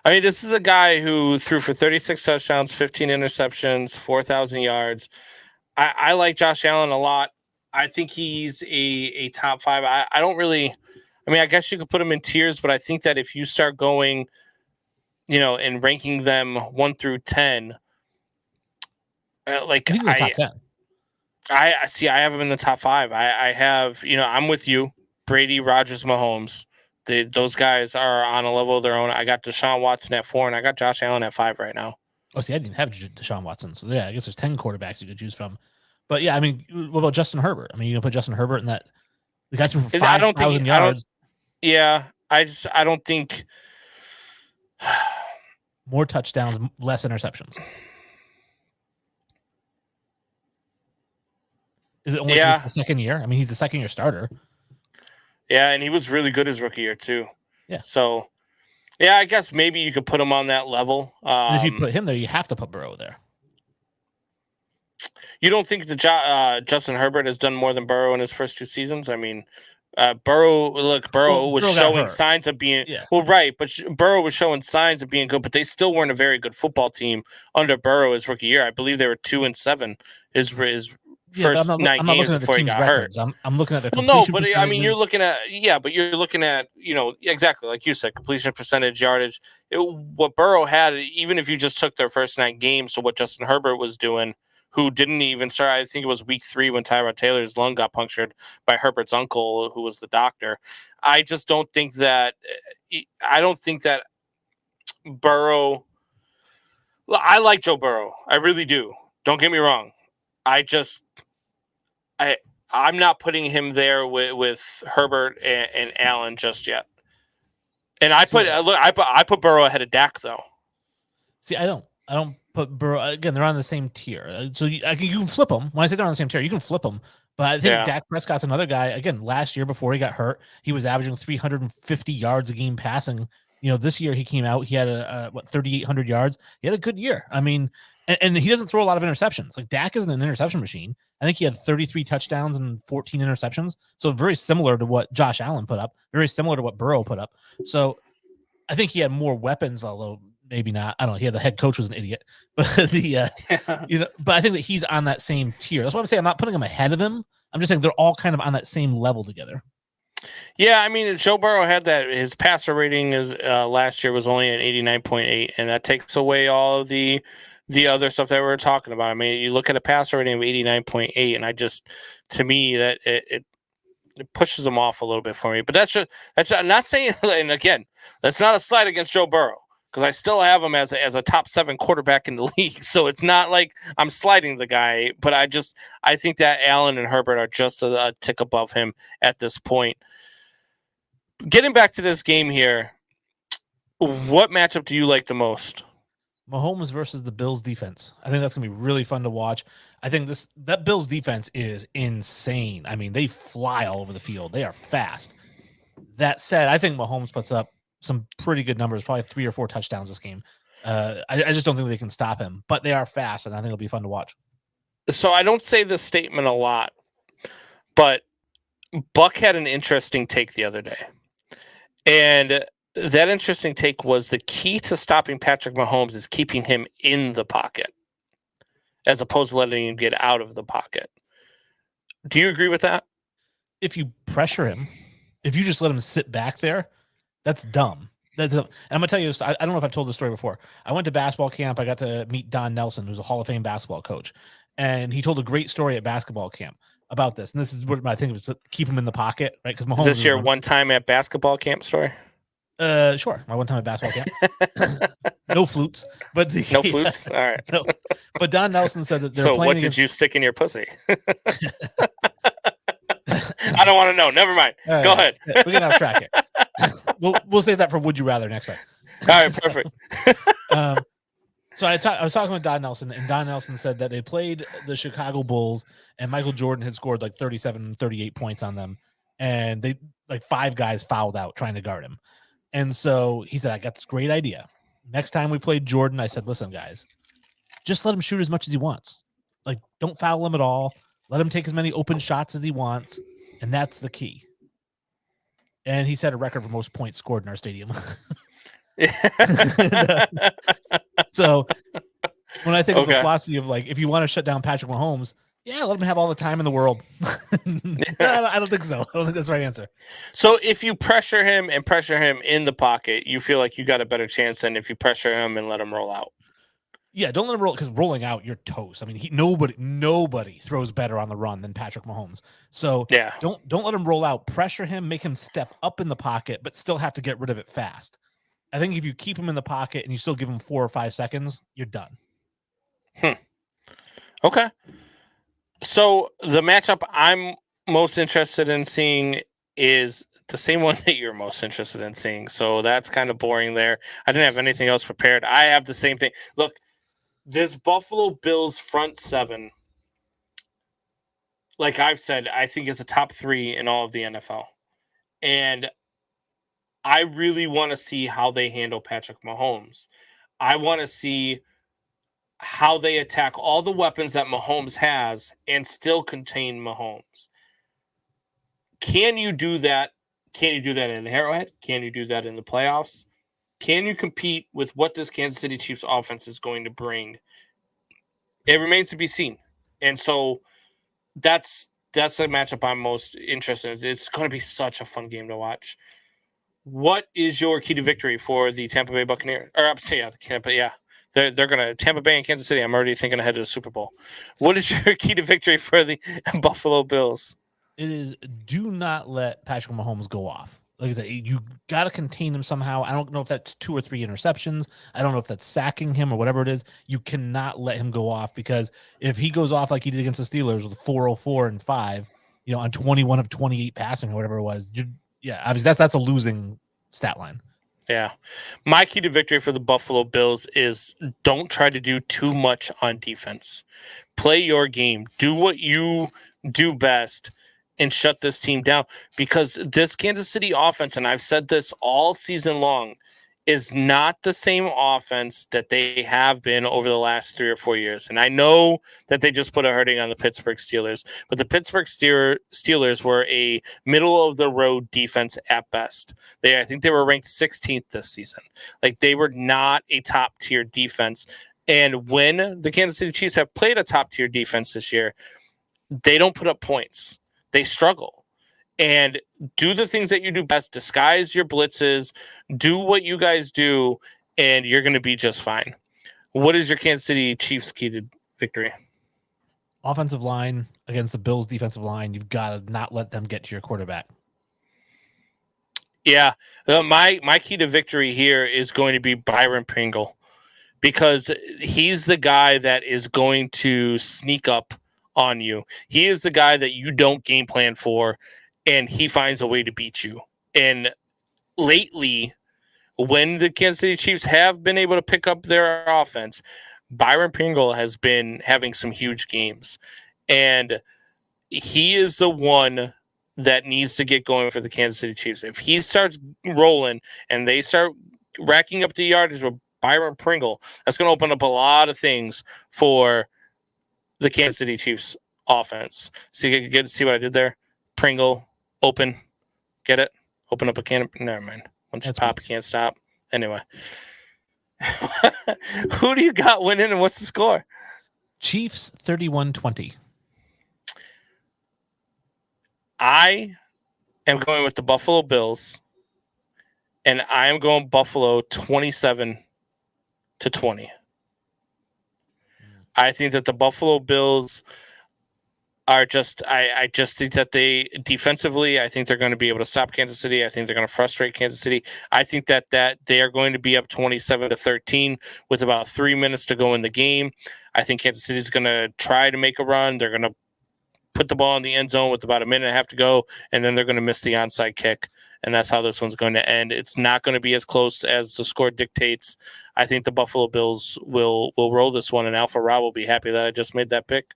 I mean, this is a guy who threw for 36 touchdowns, 15 interceptions, 4,000 yards. I like Josh Allen a lot. I think he's a top 5. I don't really – I mean, I guess you could put him in tiers, but I think that if you start going, and ranking them 1 through 10, He's in the top 10. I see. I have him in the top 5. I have, I'm with you. Brady, Rodgers, Mahomes. Those guys are on a level of their own. I got Deshaun Watson at 4, and I got Josh Allen at 5 right now. Oh, see, I didn't have Deshaun Watson. So, yeah, I guess there's 10 quarterbacks you could choose from. But, yeah, I mean, what about Justin Herbert? I mean, you going to put Justin Herbert in that? The guy threw for 5,000 yards. I don't think. More touchdowns, less interceptions. Is it only it's the second year? I mean, he's the second-year starter. Yeah, and he was really good his rookie year, too. Yeah. So, yeah, I guess maybe you could put him on that level. And if you put him there, you have to put Burrow there. You don't think that Justin Herbert has done more than Burrow in his first 2 seasons? I mean, Burrow was showing signs of being right, but Burrow was showing signs of being good, but they still weren't a very good football team under Burrow his rookie year. I believe they were 2-7 his first 9 games before he got hurt. I'm looking at the I mean, you're looking at exactly like you said, completion percentage, yardage. What Burrow had, even if you just took their first 9 games, so what Justin Herbert was doing, who didn't even start. I think it was week 3 when Tyrod Taylor's lung got punctured by Herbert's uncle, who was the doctor. I just don't think that. I don't think that Burrow. I like Joe Burrow. I really do. Don't get me wrong. I'm not putting him there with Herbert and Allen just yet. And I put Burrow ahead of Dak though. See, I don't put Burrow again. They're on the same tier, so you can flip them. When I say they're on the same tier, you can flip them. But I think Dak Prescott's another guy. Again, last year before he got hurt, he was averaging 350 yards a game passing. This year he came out, he had 3,800 yards. He had a good year. I mean, and he doesn't throw a lot of interceptions. Like Dak isn't an interception machine. I think he had 33 touchdowns and 14 interceptions. So very similar to what Josh Allen put up, very similar to what Burrow put up. So I think he had more weapons, although maybe not. I don't know. He had the head coach was an idiot, but but I think that he's on that same tier. That's why I'm saying I'm not putting him ahead of him. I'm just saying they're all kind of on that same level together. Yeah, I mean, Joe Burrow had that. His passer rating is last year was only at 89.8, and that takes away all of the other stuff that we were talking about. I mean, you look at a passer rating of 89.8, and to me, that it pushes him off a little bit for me. But that's I'm not saying, and again, that's not a slight against Joe Burrow, because I still have him as a top 7 quarterback in the league. So it's not like I'm sliding the guy, but I think that Allen and Herbert are just a tick above him at this point. Getting back to this game here, what matchup do you like the most? Mahomes versus the Bills defense. I think that's going to be really fun to watch. I think that Bills defense is insane. I mean, they fly all over the field. They are fast. That said, I think Mahomes puts up some pretty good numbers, probably 3 or 4 touchdowns this game. I just don't think they can stop him, but they are fast, and I think it'll be fun to watch. So I don't say this statement a lot, but Buck had an interesting take the other day. And that interesting take was the key to stopping Patrick Mahomes is keeping him in the pocket as opposed to letting him get out of the pocket. Do you agree with that? If you pressure him, if you just let him sit back there, that's dumb. And I'm going to tell you this. I don't know if I've told this story before. I went to basketball camp. I got to meet Don Nelson, who's a Hall of Fame basketball coach. And he told a great story at basketball camp about this. And this is what I think was to keep him in the pocket, right? Because Mahomes. Is this your one time at basketball camp story? Sure. My one time at basketball camp. No flutes. But no flutes? All right. No. But Don Nelson said that they're so playing what did you stick in your pussy? I don't want to know. Never mind. Right, Go ahead. We're going to off track it. We'll save that for Would You Rather next time. All right, perfect. So I was talking with Don Nelson, and Don Nelson said that they played the Chicago Bulls, and Michael Jordan had scored like 37, 38 points on them, and 5 guys fouled out trying to guard him. And so he said, I got this great idea. Next time we played Jordan, I said, listen, guys, just let him shoot as much as he wants. Like, don't foul him at all. Let him take as many open shots as he wants. And that's the key. And he set a record for most points scored in our stadium. So when I think of the philosophy of like, if you want to shut down Patrick Mahomes, yeah, let him have all the time in the world. I don't think so. I don't think that's the right answer. So if you pressure him in the pocket, you feel like you got a better chance than if you pressure him and let him roll out. Yeah, don't let him roll, because rolling out, you're toast. I mean, nobody throws better on the run than Patrick Mahomes. So yeah, don't let him roll out. Pressure him, make him step up in the pocket, but still have to get rid of it fast. I think if you keep him in the pocket and you still give him 4 or 5 seconds, you're done. Okay. So the matchup I'm most interested in seeing is the same one that you're most interested in seeing. So that's kind of boring there. I didn't have anything else prepared. I have the same thing. Look, this Buffalo Bills front seven, like I've said, I think is a top 3 in all of the NFL. And I really want to see how they handle Patrick Mahomes. I want to see how they attack all the weapons that Mahomes has and still contain Mahomes. Can you do that? Can you do that in Arrowhead? Can you do that in the playoffs? Can you compete with what this Kansas City Chiefs offense is going to bring? It remains to be seen. And so that's the matchup I'm most interested in. It's going to be such a fun game to watch. What is your key to victory for the Tampa Bay Buccaneers? Or they're going to Tampa Bay and Kansas City. I'm already thinking ahead of the Super Bowl. What is your key to victory for the Buffalo Bills? It is, do not let Patrick Mahomes go off. Like I said, you got to contain him somehow. I don't know if that's 2 or 3 interceptions. I don't know if that's sacking him or whatever it is. You cannot let him go off, because if he goes off like he did against the Steelers with 404 and 5, on 21 of 28 passing or whatever it was, obviously that's a losing stat line. Yeah. My key to victory for the Buffalo Bills is don't try to do too much on defense. Play your game. Do what you do best and shut this team down, because this Kansas City offense, and I've said this all season long, is not the same offense that they have been over the last 3 or 4 years. And I know that they just put a hurting on the Pittsburgh Steelers, but the Pittsburgh Steelers were a middle-of-the-road defense at best. I think they were ranked 16th this season. Like, they were not a top-tier defense. And when the Kansas City Chiefs have played a top-tier defense this year, they don't put up points. They struggle. And do the things that you do best. Disguise your blitzes. Do what you guys do, and you're going to be just fine. What is your Kansas City Chiefs key to victory? Offensive line against the Bills' defensive line. You've got to not let them get to your quarterback. Yeah. My key to victory here is going to be Byron Pringle, because he's the guy that is going to sneak up on you. He is the guy that you don't game plan for, and he finds a way to beat you. And lately, when the Kansas City Chiefs have been able to pick up their offense, Byron Pringle has been having some huge games. And he is the one that needs to get going for the Kansas City Chiefs. If he starts rolling and they start racking up the yardage with Byron Pringle, that's going to open up a lot of things for the Kansas City Chiefs offense. See what I did there? Pringle, open, get it? Open up a can. Never mind. Once you pop, you can't stop. Anyway. Who do you got winning, and what's the score? Chiefs 31-20. I am going with the Buffalo Bills, and I am going Buffalo 27-20. I think that the Buffalo Bills are just I just think that they defensively, I think they're going to be able to stop Kansas City. I think they're going to frustrate Kansas City. I think that they are going to be up 27-13 with about 3 minutes to go in the game. I think Kansas City is going to try to make a run. They're going to put the ball in the end zone with about a minute and a half to go, and then they're going to miss the onside kick. And that's how this one's going to end. It's not going to be as close as the score dictates. I think the Buffalo Bills will roll this one, and Alpha Rob will be happy that I just made that pick.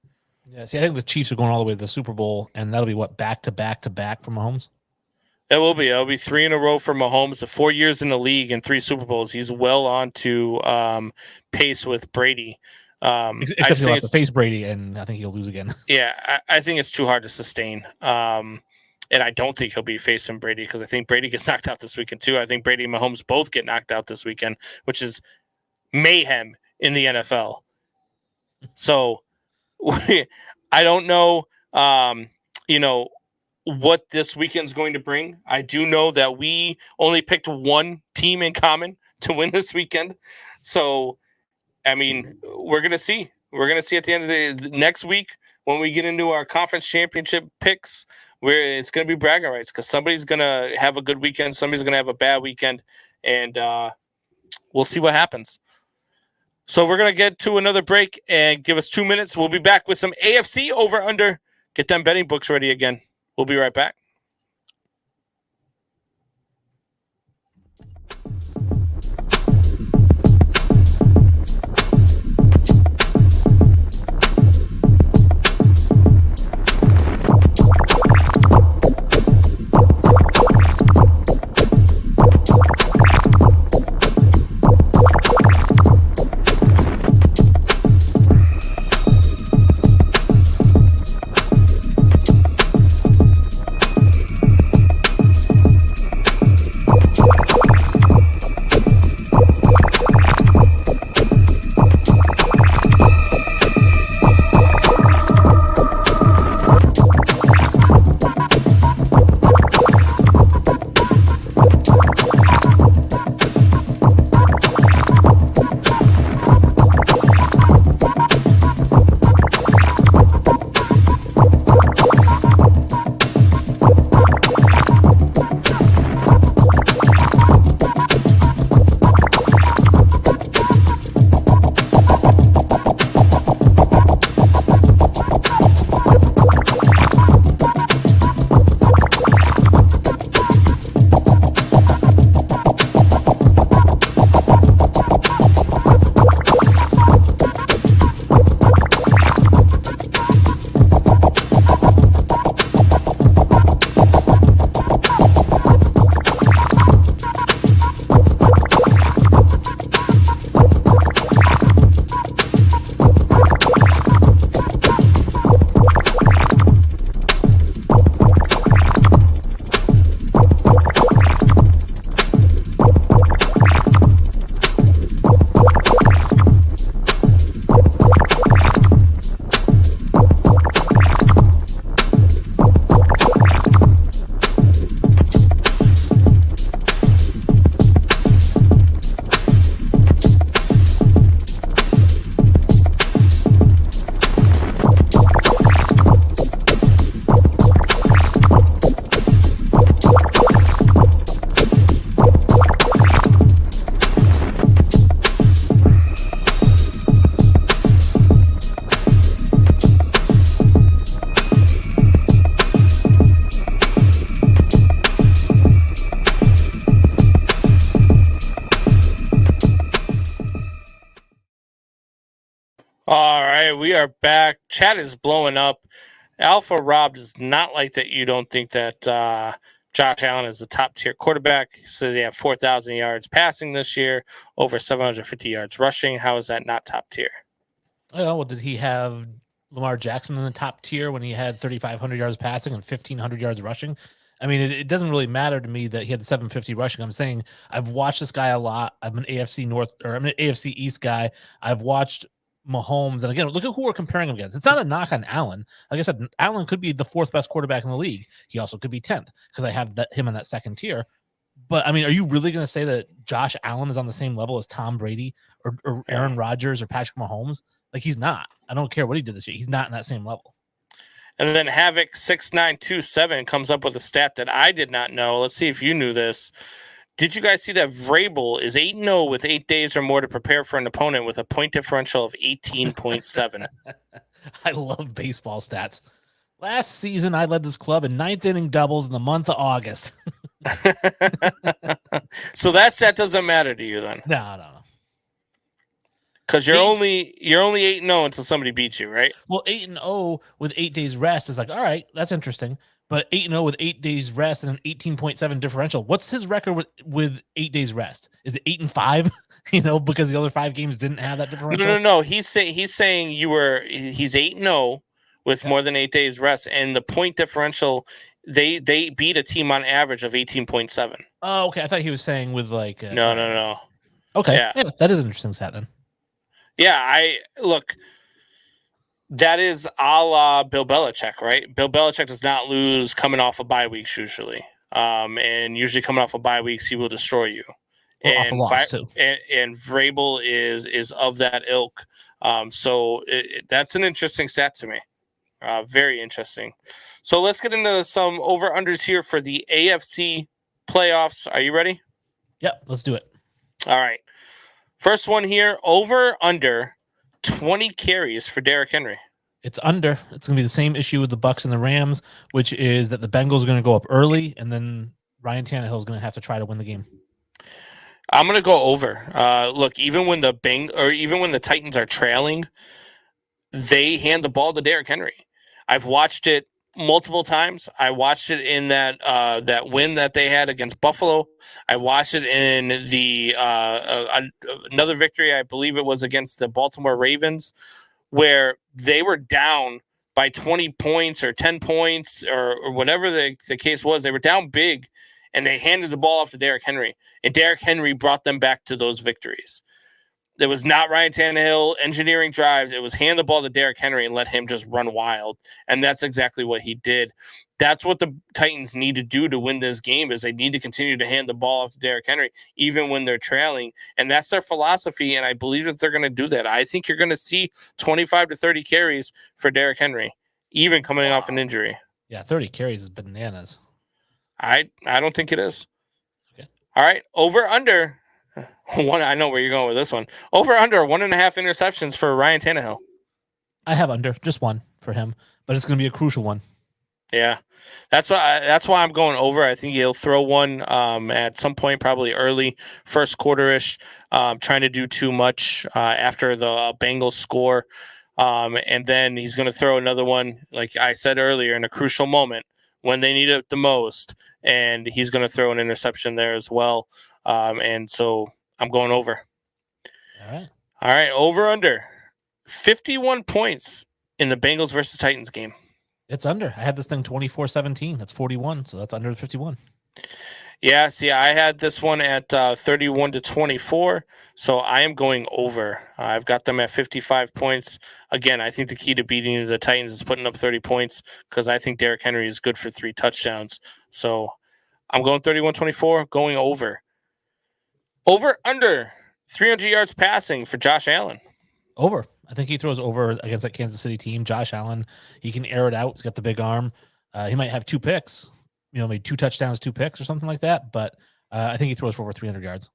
Yeah, see, I think the Chiefs are going all the way to the Super Bowl, and that'll be back to back to back for Mahomes. It will be. It'll be 3 in a row for Mahomes. 4 years in the league and 3 Super Bowls. He's well on to pace with Brady. Except he'll have to face Brady, and I think he'll lose again. Yeah, I think it's too hard to sustain. And I don't think he'll be facing Brady because I think Brady gets knocked out this weekend too. I think Brady and Mahomes both get knocked out this weekend, which is mayhem in the NFL. So I don't know, what this weekend's going to bring. I do know that we only picked one team in common to win this weekend. So, I mean, we're going to see. We're going to see at the end of the next week when we get into our conference championship picks, where it's going to be bragging rights because somebody's going to have a good weekend. Somebody's going to have a bad weekend. And we'll see what happens. So we're going to get to another break and give us 2 minutes. We'll be back with some AFC over under. Get them betting books ready again. We'll be right back. All right, we are back. Chat is blowing up. Alpha Rob does not like that you don't think that Josh Allen is the top tier quarterback. He said they have 4,000 yards passing this year, over 750 yards rushing. How is that not top tier? Oh, well, did he have Lamar Jackson in the top tier when he had 3,500 yards passing and 1,500 yards rushing? I mean, it doesn't really matter to me that he had the 750 rushing. I'm saying I've watched this guy a lot. I'm an AFC East guy. I've watched Mahomes, and again, look at who we're comparing him against. It's not a knock on Allen. Like I said, Allen could be the 4th best quarterback in the league. He also could be 10th because I have him in that second tier. But I mean, are you really going to say that Josh Allen is on the same level as Tom Brady or Aaron Rodgers or Patrick Mahomes? Like, he's not. I don't care what he did this year. He's not in that same level. And then Havoc 6927 comes up with a stat that I did not know. Let's see if you knew this. Did you guys see that Vrabel is 8-0 with 8 days or more to prepare for an opponent with a point differential of 18.7? I love baseball stats. Last season, I led this club in 9th inning doubles in the month of August. So that stat doesn't matter to you then? No. Because you're only 8-0 until somebody beats you, right? Well, 8-0 with 8 days rest is like, all right, that's interesting. but 8-0 with 8 days rest and an 18.7 differential. What's his record with 8 days rest? Is it 8-5? Because the other 5 games didn't have that differential. No. He's saying he's 8-0 with more than 8 days rest, and the point differential they beat a team on average of 18.7. Oh, okay. I thought he was saying with like No. Okay, Yeah. That is an interesting stat then. Yeah, that is a la Bill Belichick, right? Bill Belichick does not lose coming off of bye weeks usually. And usually coming off of bye weeks, he will destroy you. Well, off a loss too. And Vrabel is of that ilk. So that's an interesting stat to me. Very interesting. So let's get into some over-unders here for the AFC playoffs. Are you ready? Yep, let's do it. All right. First one here, over-under 20 carries for Derrick Henry. It's under. It's going to be the same issue with the Bucs and the Rams, which is that the Bengals are going to go up early, and then Ryan Tannehill is going to have to try to win the game. I'm going to go over. Look, even when the Titans are trailing, they hand the ball to Derrick Henry. I've watched it multiple times. I watched it in that win that they had against Buffalo. I watched it in the another victory. I believe it was against the Baltimore Ravens, where they were down by 20 points or 10 points or whatever the case was. They were down big, and they handed the ball off to Derrick Henry, and Derrick Henry brought them back to those victories. It was not Ryan Tannehill engineering drives. It was hand the ball to Derrick Henry and let him just run wild. And that's exactly what he did. That's what the Titans need to do to win this game, is they need to continue to hand the ball off to Derrick Henry, even when they're trailing. And that's their philosophy, and I believe that they're going to do that. I think you're going to see 25 to 30 carries for Derrick Henry, even coming off an injury. Yeah, 30 carries is bananas. I don't think it is. Okay. All right, over under. I know where you're going with this one. Over under 1.5 interceptions for Ryan Tannehill. I have under, just one for him, but it's going to be a crucial one. Yeah, that's why I'm going over. I think he'll throw one at some point, probably early first quarter-ish, trying to do too much after the Bengals score. And then he's going to throw another one, like I said earlier, in a crucial moment when they need it the most. And he's going to throw an interception there as well. And so I'm going over. All right. Over under 51 points in the Bengals versus Titans game. It's under. I had this thing 24-17. That's 41. So that's under 51. Yeah. See, I had this one at 31-24. So I am going over. I've got them at 55 points. Again, I think the key to beating the Titans is putting up 30 points, because I think Derrick Henry is good for 3 touchdowns. So I'm going 31-24, going over. Over under 300 yards passing for Josh Allen. Over. I think he throws over against that Kansas City team. Josh Allen, he can air it out. He's got the big arm. He might have 2 picks, maybe 2 touchdowns, 2 picks or something like that. But I think he throws for over 300 yards.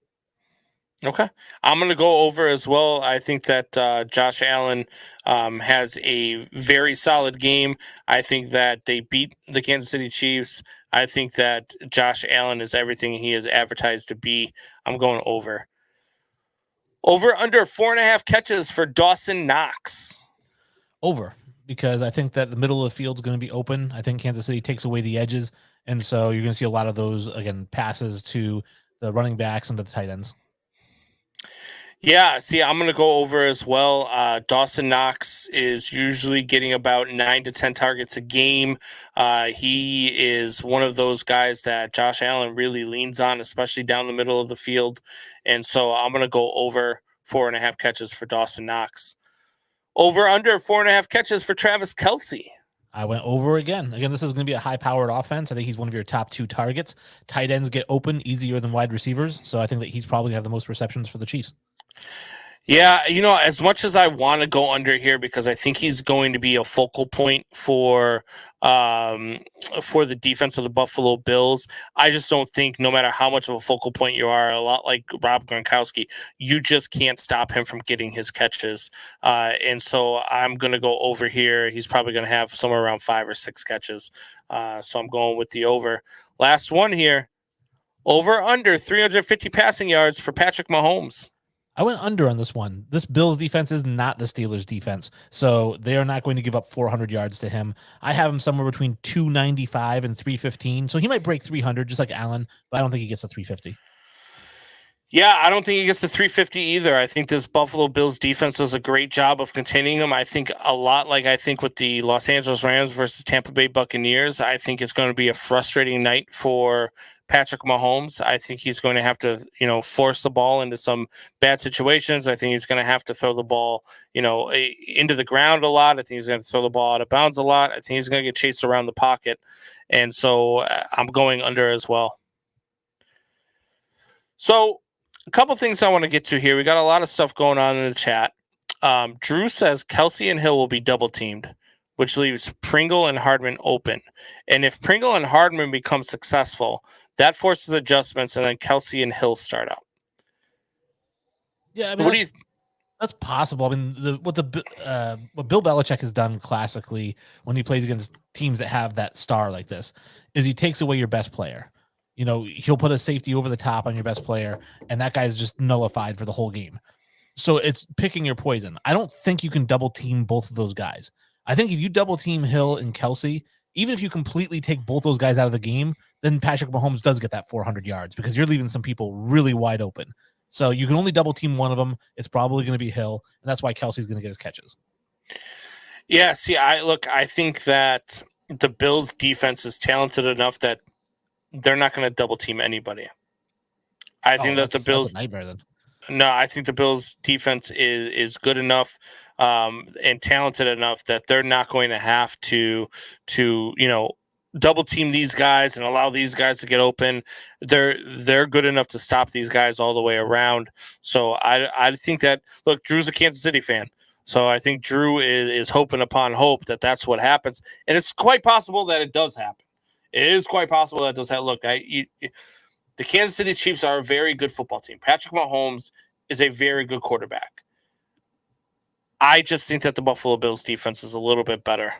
Okay. I'm going to go over as well. I think that Josh Allen has a very solid game. I think that they beat the Kansas City Chiefs. I think that Josh Allen is everything he is advertised to be. I'm going over. Over under 4.5 catches for Dawson Knox. Over, because I think that the middle of the field is going to be open. I think Kansas City takes away the edges. And so you're going to see a lot of those, again, passes to the running backs and to the tight ends. Yeah, see, I'm going to go over as well. Dawson Knox is usually getting about 9 to 10 targets a game. He is one of those guys that Josh Allen really leans on, especially down the middle of the field. And so I'm going to go over 4.5 catches for Dawson Knox. Over under 4.5 catches for Travis Kelce. I went over again. Again, this is going to be a high-powered offense. I think he's one of your top 2 targets. Tight ends get open easier than wide receivers. So I think that he's probably going to have the most receptions for the Chiefs. Yeah, as much as I want to go under here, because I think he's going to be a focal point for the defense of the Buffalo Bills, I just don't think, no matter how much of a focal point you are, a lot like Rob Gronkowski, you just can't stop him from getting his catches. And so I'm going to go over here. He's probably going to have somewhere around 5 or 6 catches. So I'm going with the over. Last one here. Over under 350 passing yards for Patrick Mahomes. I went under on this one. This Bills defense is not the Steelers defense, so they are not going to give up 400 yards to him. I have him somewhere between 295 and 315, so he might break 300 just like Allen, but I don't think he gets to 350. Yeah, I don't think he gets to 350 either. I think this Buffalo Bills defense does a great job of containing him. I think a lot like I think with the Los Angeles Rams versus Tampa Bay Buccaneers, I think it's going to be a frustrating night for Patrick Mahomes. I think he's going to have to, force the ball into some bad situations. I think he's going to have to throw the ball, into the ground a lot. I think he's going to throw the ball out of bounds a lot. I think he's going to get chased around the pocket. And so I'm going under as well. So, a couple things I want to get to here. We got a lot of stuff going on in the chat. Drew says Kelsey and Hill will be double teamed, which leaves Pringle and Hardman open. And if Pringle and Hardman become successful, that forces adjustments, and then Kelsey and Hill start out. Yeah, I mean, that's possible. I mean, what Bill Belichick has done classically when he plays against teams that have that star like this is he takes away your best player. He'll put a safety over the top on your best player, and that guy's just nullified for the whole game. So it's picking your poison. I don't think you can double team both of those guys. I think if you double team Hill and Kelsey, even if you completely take both those guys out of the game, then Patrick Mahomes does get that 400 yards because you're leaving some people really wide open. So you can only double team one of them. It's probably going to be Hill, and that's why Kelsey's going to get his catches. Yeah, see, I think that the Bills' defense is talented enough that they're not going to double team anybody. I think that the Bills nightmare then. No, I think the Bills defense is good enough and talented enough that they're not going to have to double team these guys and allow these guys to get open. They're good enough to stop these guys all the way around. So I think that, look, Drew's a Kansas City fan. So I think Drew is hoping upon hope that that's what happens. And it's quite possible that it does happen. It is quite possible that does happen. Look, the Kansas City Chiefs are a very good football team. Patrick Mahomes is a very good quarterback. I just think that the Buffalo Bills defense is a little bit better.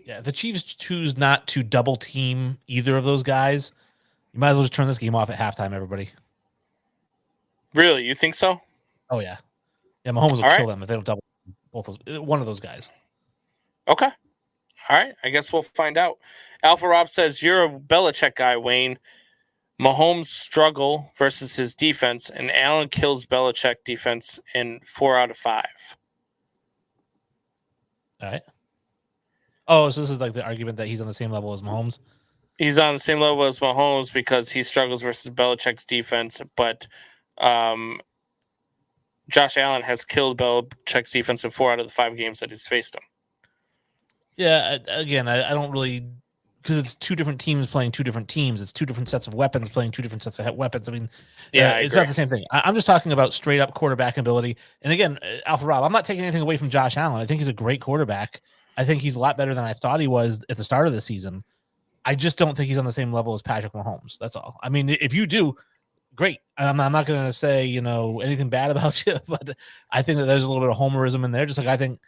Yeah, the Chiefs choose not to double team either of those guys. You might as well just turn this game off at halftime, everybody. Really? You think so? Oh, yeah. Yeah, Mahomes will kill them if they don't double one of those guys. Okay. All right. I guess we'll find out. Alpha Rob says, you're a Belichick guy, Wayne. Mahomes' struggle versus his defense, and Allen kills Belichick defense in 4 out of 5. All right. Oh, so this is like the argument that he's on the same level as Mahomes? He's on the same level as Mahomes because he struggles versus Belichick's defense, but Josh Allen has killed Belichick's defense in 4 out of the 5 games that he's faced him. Yeah, again, I don't really, because it's two different teams playing two different teams. It's two different sets of weapons playing two different sets of weapons. I mean, it's not the same thing. I'm just talking about straight up quarterback ability. And again, Alpha Rob, I'm not taking anything away from Josh Allen. I think he's a great quarterback. I think he's a lot better than I thought he was at the start of the season. I just don't think he's on the same level as Patrick Mahomes. That's all. I mean, if you do, great. I'm not going to say, anything bad about you, but I think that there's a little bit of homerism in there. Just like I think,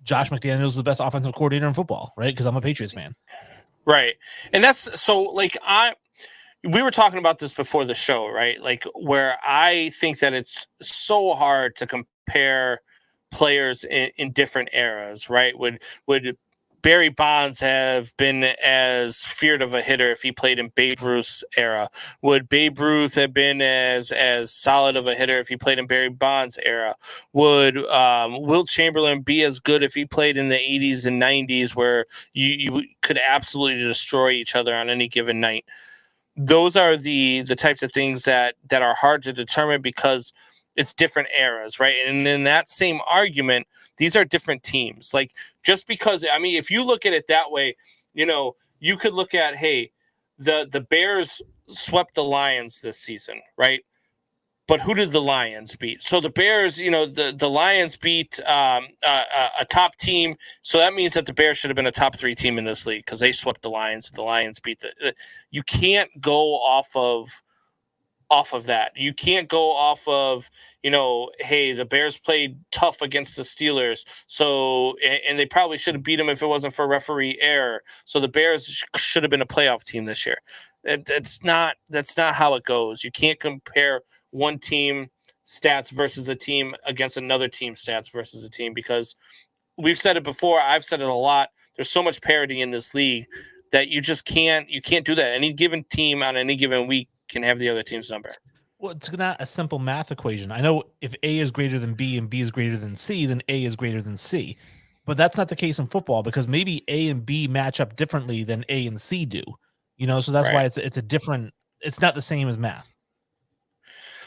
Josh McDaniels is the best offensive coordinator in football, right? Because I'm a Patriots fan. Right. And that's so like we were talking about this before the show, right? Like where I think that it's so hard to compare players in different eras, right? Would Barry Bonds have been as feared of a hitter if he played in Babe Ruth's era? Would Babe Ruth have been as solid of a hitter if he played in Barry Bonds' era? Would Wilt Chamberlain be as good if he played in the 80s and 90s where you could absolutely destroy each other on any given night? Those are the types of things that are hard to determine because it's different eras, right? And in that same argument, these are different teams. Like just because, I mean, if you look at it that way, you could look at, hey, the Bears swept the Lions this season, right? But who did the Lions beat? So the Bears, the Lions beat a top team. So that means that the Bears should have been a top 3 team in this league because they swept the Lions. The Lions beat you can't go off of that. You can't go off of, hey, the Bears played tough against the Steelers. So, and they probably should have beat them if it wasn't for referee error. So the Bears should have been a playoff team this year. That's not how it goes. You can't compare one team stats versus a team against another team's stats versus a team, because we've said it before. I've said it a lot. There's so much parity in this league that you can't do that. Any given team on any given week can have the other team's number. Well, it's not a simple math equation. I know if A is greater than B and B is greater than C, then A is greater than C. But that's not the case in football, because maybe A and B match up differently than A and C do. So that's why it's a different. It's not the same as math.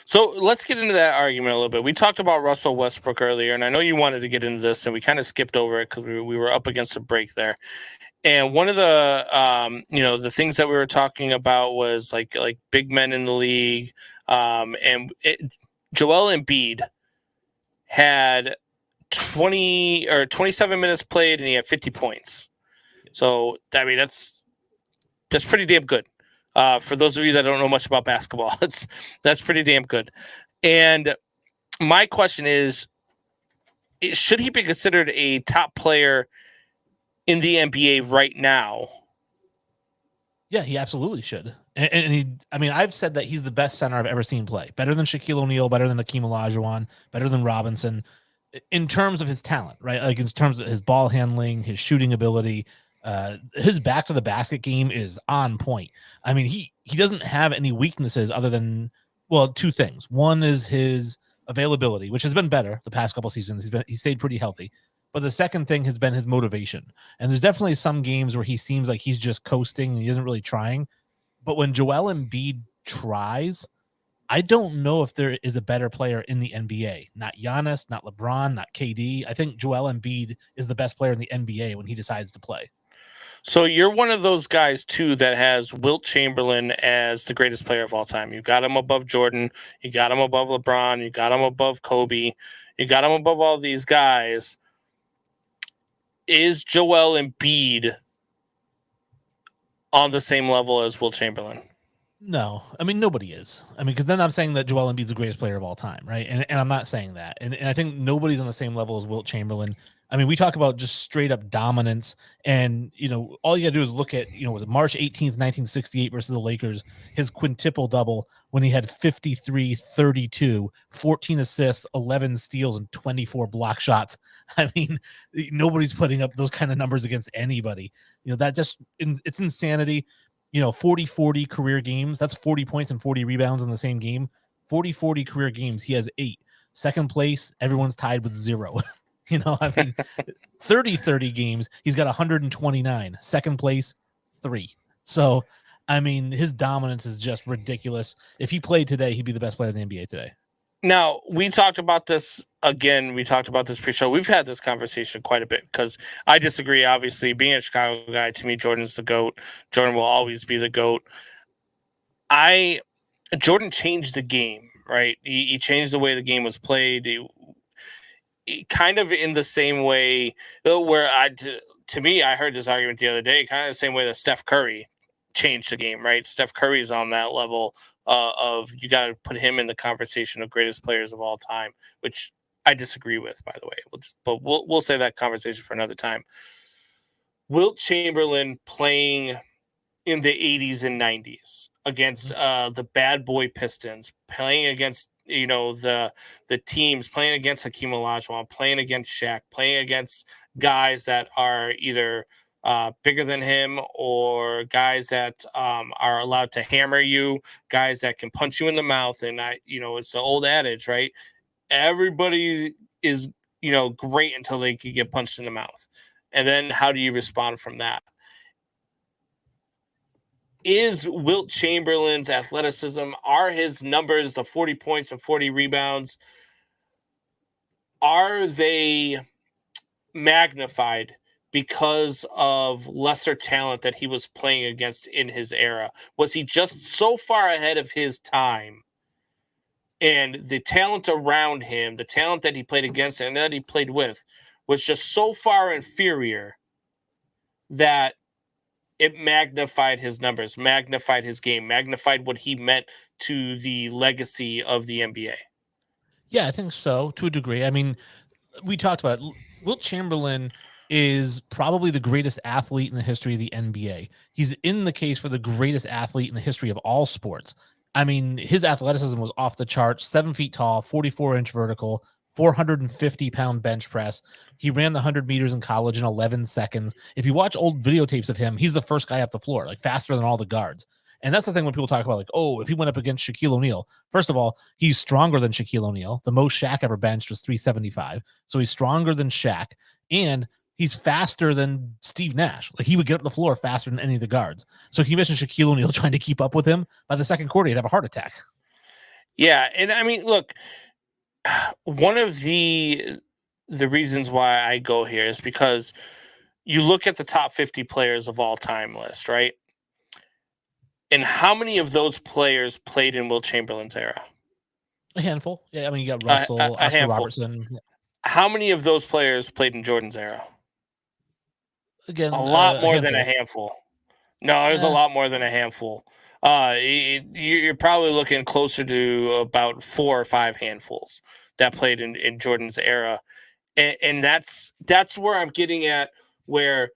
So let's get into that argument a little bit. We talked about Russell Westbrook earlier, and I know you wanted to get into this, and we kind of skipped over it because we were up against a break there. And one of the the things that we were talking about was like big men in the league, Joel Embiid had 20 or 27 minutes played, and he had 50 points. So I mean that's pretty damn good. For those of you that don't know much about basketball, that's pretty damn good. And my question is, should he be considered a top player in the NBA right now? Yeah, he absolutely should. And I've said that he's the best center I've ever seen play. Better than Shaquille O'Neal, better than Hakeem Olajuwon, better than Robinson, in terms of his talent, right? Like in terms of his ball handling, his shooting ability. His back to the basket game is on point. I mean, he doesn't have any weaknesses other than, well, two things. One is his availability, which has been better the past couple seasons. He stayed pretty healthy. But the second thing has been his motivation. And there's definitely some games where he seems like he's just coasting and he isn't really trying. But when Joel Embiid tries, I don't know if there is a better player in the NBA. Not Giannis, not LeBron, not KD. I think Joel Embiid is the best player in the NBA when he decides to play. So you're one of those guys, too, that has Wilt Chamberlain as the greatest player of all time. You got him above Jordan. You got him above LeBron. You got him above Kobe. You got him above all these guys. Is Joel Embiid on the same level as Wilt Chamberlain? No, I mean, nobody is. I mean, because then I'm saying that Joel Embiid's the greatest player of all time, right? And I'm not saying that. And I think nobody's on the same level as Wilt Chamberlain. I mean, we talk about just straight up dominance, and all you gotta do is look at was it March 18th, 1968 versus the Lakers, his quintuple double when he had 53, 32, 14 assists, 11 steals, and 24 block shots. I mean, nobody's putting up those kind of numbers against anybody. That it's insanity. 40-40 career games. That's 40 points and 40 rebounds in the same game. 40-40 career games. He has 8. Second place, everyone's tied with 0. 30-30 games, he's got 129. Second place, 3. So, I mean, his dominance is just ridiculous. If he played today, he'd be the best player in the NBA today. Now, we talked about this again. We talked about this pre-show. We've had this conversation quite a bit because I disagree. Obviously, being a Chicago guy, to me, Jordan's the GOAT. Jordan will always be the GOAT. Jordan changed the game, right? He changed the way the game was played. He kind of in the same way where to me, I heard this argument the other day, kind of the same way that Steph Curry changed the game, right? Steph Curry's on that level of you got to put him in the conversation of greatest players of all time, which I disagree with, by the way. We'll save that conversation for another time. Wilt Chamberlain playing in the 80s and 90s against the bad boy Pistons, playing against the teams, playing against Hakeem Olajuwon, playing against Shaq, playing against guys that are either bigger than him or guys that are allowed to hammer you, guys that can punch you in the mouth. And it's the old adage, right? Everybody is great until they can get punched in the mouth. And then how do you respond from that? Is Wilt Chamberlain's athleticism, are his numbers, the 40 points and 40 rebounds, are they magnified because of lesser talent that he was playing against in his era? Was he just so far ahead of his time? And the talent around him, the talent that he played against and that he played with, was just so far inferior that it magnified his numbers, magnified his game, magnified what he meant to the legacy of the NBA. Yeah, I think so, to a degree. I mean, we talked about it. Wilt Chamberlain is probably the greatest athlete in the history of the NBA. He's in the case for the greatest athlete in the history of all sports. I mean, his athleticism was off the charts, 7 feet tall, 44-inch vertical, 450-pound bench press. He ran the 100 meters in college in 11 seconds. If you watch old videotapes of him, he's the first guy up the floor, like faster than all the guards. And that's the thing when people talk about, like, oh, if he went up against Shaquille O'Neal, first of all, he's stronger than Shaquille O'Neal. The most Shaq ever benched was 375. So he's stronger than Shaq. And he's faster than Steve Nash. Like, he would get up the floor faster than any of the guards. So if you mention Shaquille O'Neal trying to keep up with him, by the second quarter, he'd have a heart attack. Yeah, and I mean, look, one of the reasons why I go here is because you look at the top 50 players of all time list, right? And how many of those players played in Wilt Chamberlain's era? A handful. Yeah, I mean, you got Russell, a Oscar handful. Robertson. How many of those players played in Jordan's era? Again, a lot more than a handful. No, there's a lot more than a handful. You're probably looking closer to about 4 or 5 handfuls that played in Jordan's era. And that's where I'm getting at, where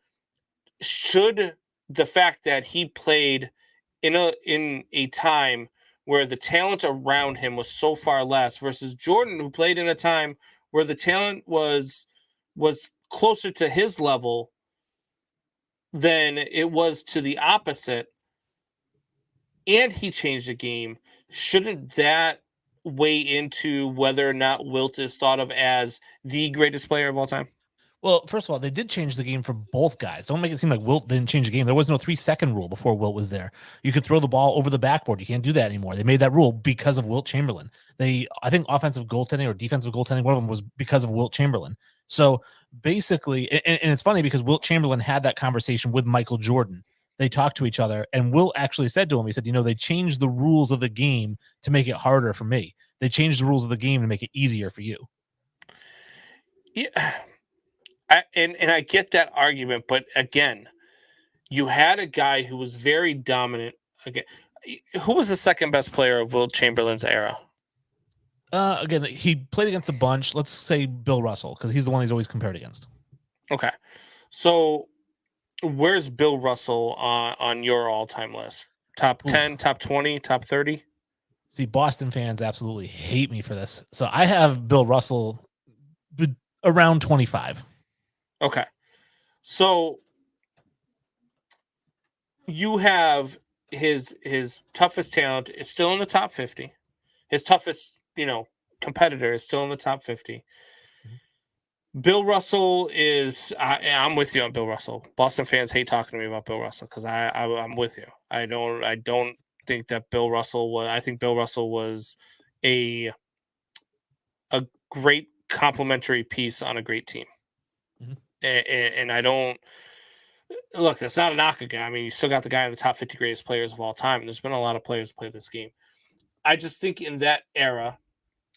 should the fact that he played in a time where the talent around him was so far less versus Jordan, who played in a time where the talent was closer to his level than it was to the opposite, and he changed the game, shouldn't that weigh into whether or not Wilt is thought of as the greatest player of all time? Well, first of all, they did change the game for both guys. Don't make it seem like Wilt didn't change the game. There was no 3-second rule before Wilt was there. You could throw the ball over the backboard. You can't do that anymore. They made that rule because of Wilt Chamberlain. I think offensive goaltending or defensive goaltending, one of them was because of Wilt Chamberlain. So basically, and it's funny because Wilt Chamberlain had that conversation with Michael Jordan. They talked to each other, and Wilt actually said to him, he said, they changed the rules of the game to make it harder for me. They changed the rules of the game to make it easier for you. Yeah. And I get that argument, but again, you had a guy who was very dominant. Again, who was the second best player of Wilt Chamberlain's era? Again, he played against a bunch. Let's say Bill Russell, because he's the one he's always compared against. Okay, so where's Bill Russell on your all-time list? Top 10, top 20, top 30? See, Boston fans absolutely hate me for this. So I have Bill Russell around 25. Okay. So you have his toughest talent is still in the top 50. His toughest, competitor is still in the top 50. Mm-hmm. Bill Russell is I'm with you on Bill Russell. Boston fans hate talking to me about Bill Russell because I'm with you. I don't think that Bill Russell was. I think Bill Russell was a great complementary piece on a great team. Mm-hmm. And I don't look, that's not a knock again. I mean, you still got the guy in the top 50 greatest players of all time. And there's been a lot of players play this game. I just think in that era,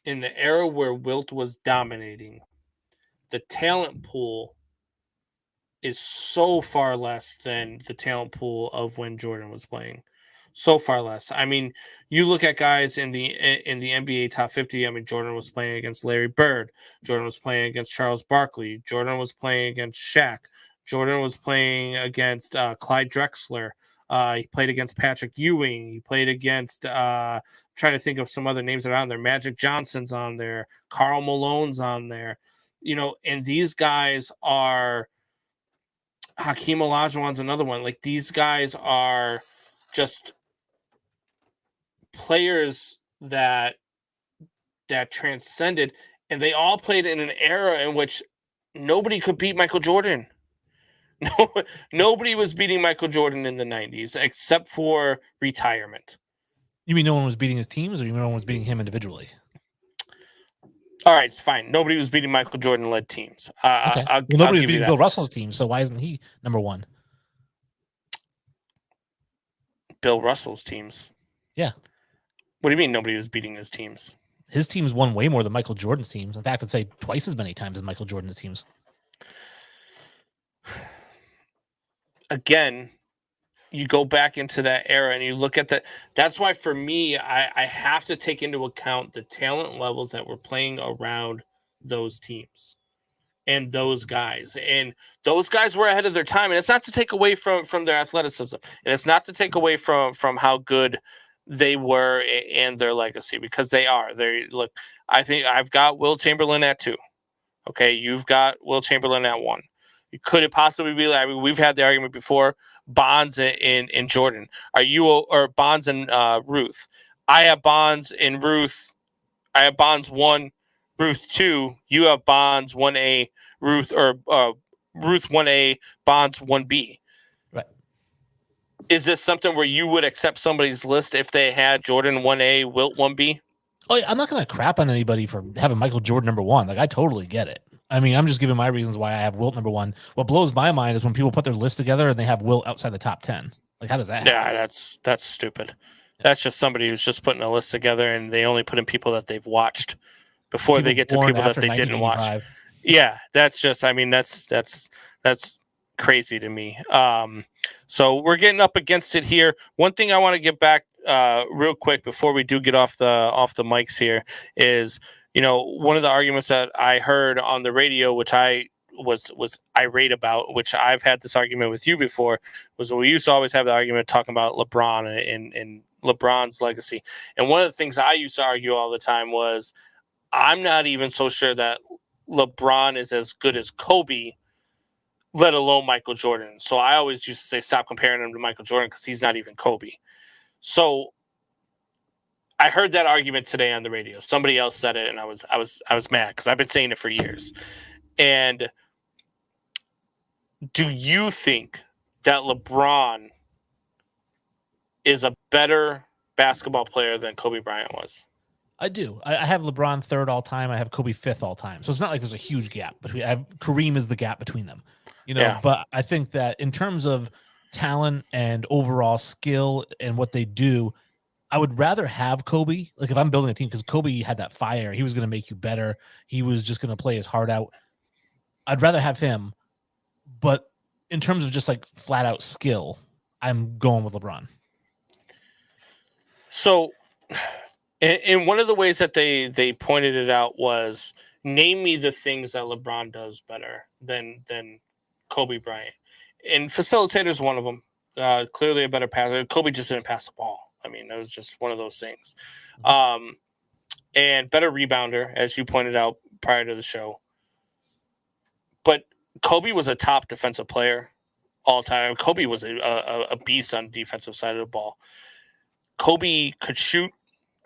in the era where Wilt was dominating, the talent pool is so far less than the talent pool of when Jordan was playing. So far less. I mean, you look at guys in the NBA top 50. I mean, Jordan was playing against Larry Bird. Jordan was playing against Charles Barkley. Jordan was playing against Shaq. Jordan was playing against Clyde Drexler. He played against Patrick Ewing. He played against, trying to think of some other names that are on there. Magic Johnson's on there. Karl Malone's on there. And these guys are, Hakeem Olajuwon's another one. Like, these guys are just players that transcended, and they all played in an era in which nobody could beat Michael Jordan. No, nobody was beating Michael Jordan in the 90s except for retirement. You mean no one was beating his teams, or you mean no one was beating him individually? All right, it's fine. Nobody was beating Michael Jordan-led teams. Okay. Nobody was beating Bill Russell's team, so why isn't he number one? Bill Russell's teams? Yeah. What do you mean nobody was beating his teams? His teams won way more than Michael Jordan's teams. In fact, I'd say twice as many times as Michael Jordan's teams. Again, you go back into that era and you look at that. That's why for me, I have to take into account the talent levels that were playing around those teams and those guys. And those guys were ahead of their time. And it's not to take away from their athleticism. And it's not to take away from how good they were and their legacy, because they are. Look, I think I've got Will Chamberlain at 2. Okay, you've got Will Chamberlain at 1. Could it possibly be? I mean, we've had the argument before. Bonds in Jordan. Are you or Bonds and Ruth? I have Bonds and Ruth. I have Bonds 1, Ruth 2. You have Bonds 1A, Ruth Ruth 1A, Bonds 1B. Right. Is this something where you would accept somebody's list if they had Jordan 1A, Wilt 1B? Oh, yeah, I'm not going to crap on anybody for having Michael Jordan number 1. Like, I totally get it. I mean, I'm just giving my reasons why I have Wilt number 1. What blows my mind is when people put their list together and they have Wilt outside the top 10. Like, how does that happen? Yeah, that's stupid. That's just somebody who's just putting a list together and they only put in people that they've watched before People they get to born people that after they didn't watch. 1985. Yeah, that's just, I mean, that's crazy to me. So we're getting up against it here. One thing I want to get back real quick before we do get off the mics here is, you know, one of the arguments that I heard on the radio, which I was irate about, which I've had this argument with you before, was we used to always have the argument talking about LeBron and LeBron's legacy. And one of the things I used to argue all the time was, I'm not even so sure that LeBron is as good as Kobe, let alone Michael Jordan. So I always used to say, stop comparing him to Michael Jordan because he's not even Kobe. So I heard that argument today on the radio. Somebody else said it, and I was mad because I've been saying it for years. And do you think that LeBron is a better basketball player than Kobe Bryant was? I do. I have LeBron 3rd all time. I have Kobe 5th all time. So it's not like there's a huge gap between. Kareem is the gap between them, you know. Yeah. But I think that in terms of talent and overall skill and what they do, I would rather have Kobe. Like if I'm building a team, because Kobe had that fire, he was going to make you better. He was just going to play his heart out. I'd rather have him. But in terms of just like flat out skill, I'm going with LeBron. So. And one of the ways that they pointed it out was, name me the things that LeBron does better than Kobe Bryant. And facilitator is one of them. Clearly a better passer. Kobe just didn't pass the ball. I mean, that was just one of those things. And better rebounder, as you pointed out prior to the show. But Kobe was a top defensive player all time. Kobe was a beast on the defensive side of the ball. Kobe could shoot.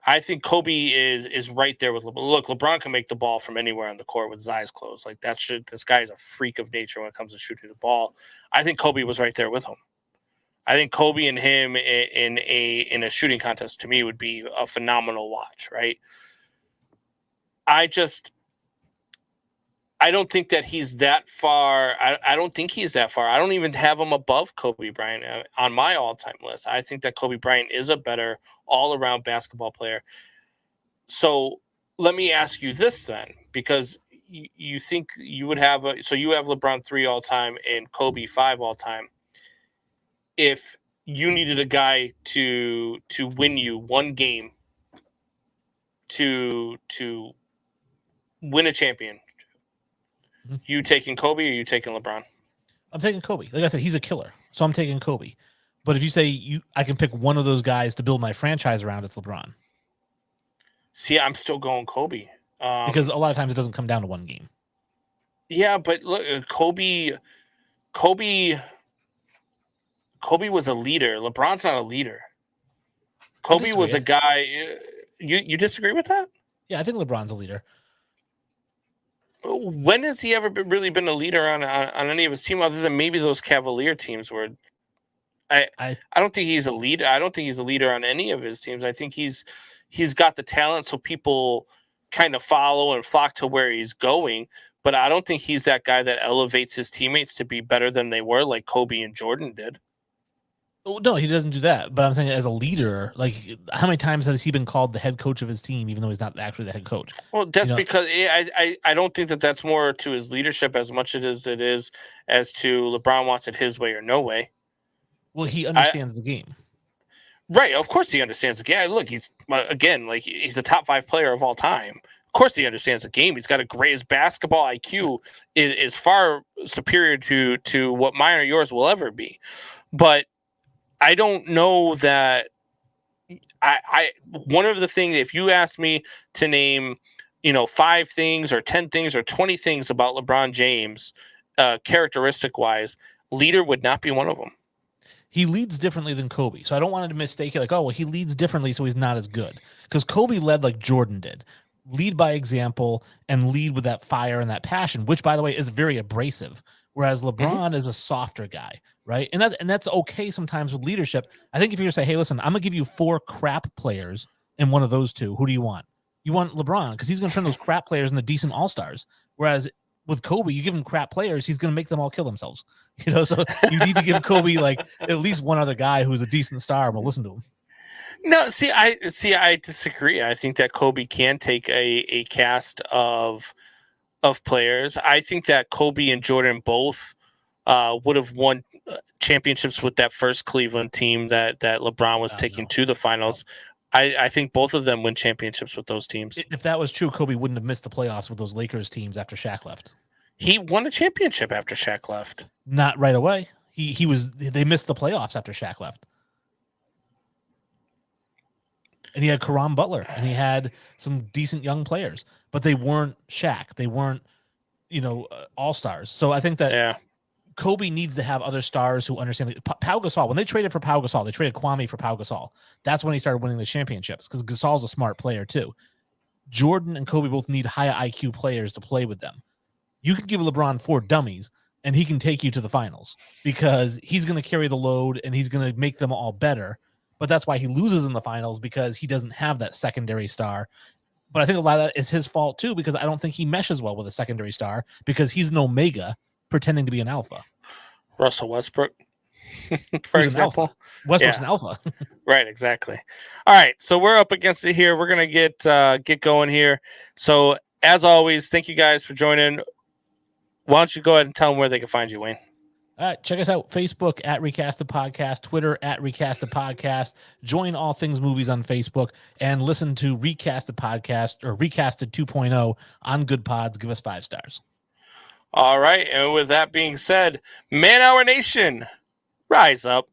I think Kobe is right there with LeBron. Look, LeBron can make the ball from anywhere on the court with his eyes closed. Like this guy is a freak of nature when it comes to shooting the ball. I think Kobe was right there with him. I think Kobe and him in a shooting contest to me would be a phenomenal watch, right? I don't think that he's that far. I don't think he's that far. I don't even have him above Kobe Bryant on my all-time list. I think that Kobe Bryant is a better all-around basketball player. So let me ask you this then, because you think you would have you have LeBron 3 all-time and Kobe 5 all-time. If you needed a guy to win you one game to win a champion, you taking Kobe or you taking LeBron? I'm taking Kobe. Like I said, he's a killer. So I'm taking Kobe. But if you say I can pick one of those guys to build my franchise around, it's LeBron. See, I'm still going Kobe. Because a lot of times it doesn't come down to one game. Yeah, but look, Kobe was a leader. LeBron's not a leader. Kobe was a guy. You disagree with that? Yeah, I think LeBron's a leader. When has he ever really been a leader on any of his team other than maybe those Cavalier teams where I don't think he's a leader. I don't think he's a leader on any of his teams. I think he's got the talent so people kind of follow and flock to where he's going, but I don't think he's that guy that elevates his teammates to be better than they were like Kobe and Jordan did. Oh, no, he doesn't do that. But I'm saying as a leader, like how many times has he been called the head coach of his team, even though he's not actually the head coach? Well, that's because I don't think that that's more to his leadership as much as it is as to LeBron wants it his way or no way. Well, he understands the game. Right. Of course he understands the game. Look, he's a top 5 player of all time. Of course he understands the game. He's got his basketball IQ is far superior to what mine or yours will ever be. But I don't know that I one of the things, if you ask me to name, 5 things or 10 things or 20 things about LeBron James, characteristic wise, leader would not be one of them. He leads differently than Kobe. So I don't want to mistake it like, oh, well, he leads differently, so he's not as good. Because Kobe led like Jordan did. Lead by example and lead with that fire and that passion, which, by the way, is very abrasive. Whereas LeBron is a softer guy, right? And that's okay sometimes with leadership. I think if you're going to say, hey, listen, I'm going to give you 4 crap players and one of those 2, who do you want? You want LeBron because he's going to turn those crap players into decent all-stars. Whereas with Kobe, you give him crap players, he's going to make them all kill themselves. So you need to give Kobe like at least one other guy who's a decent star and will listen to him. No, I disagree. I think that Kobe can take a cast of players. I think that Kobe and Jordan both would have won championships with that first Cleveland team that LeBron was taking to the finals. I think both of them win championships with those teams. If that was true, Kobe wouldn't have missed the playoffs with those Lakers teams after Shaq left. He won a championship after Shaq left. Not right away. They missed the playoffs after Shaq left. And he had Karam Butler, and he had some decent young players, but they weren't Shaq. They weren't, all-stars. So I think that Kobe needs to have other stars who understand. Pau Gasol, when they traded for Pau Gasol, they traded Kwame for Pau Gasol. That's when he started winning the championships because Gasol's a smart player too. Jordan and Kobe both need high IQ players to play with them. You can give LeBron 4 dummies, and he can take you to the finals because he's going to carry the load and he's going to make them all better. But that's why he loses in the finals because he doesn't have that secondary star. But I think a lot of that is his fault too because I don't think he meshes well with a secondary star because he's an omega pretending to be an alpha. Russell Westbrook, for example. Westbrook's an alpha. Right, exactly. All right, so we're up against it here. We're going to get going here. So as always, thank you guys for joining. Why don't you go ahead and tell them where they can find you, Wayne? All right, check us out. Facebook at Recasted Podcast, Twitter at Recasted Podcast. Join All Things Movies on Facebook and listen to Recasted Podcast or Recasted 2.0 on Good Pods. Give us 5 stars. All right, and with that being said, Man Hour Nation, rise up.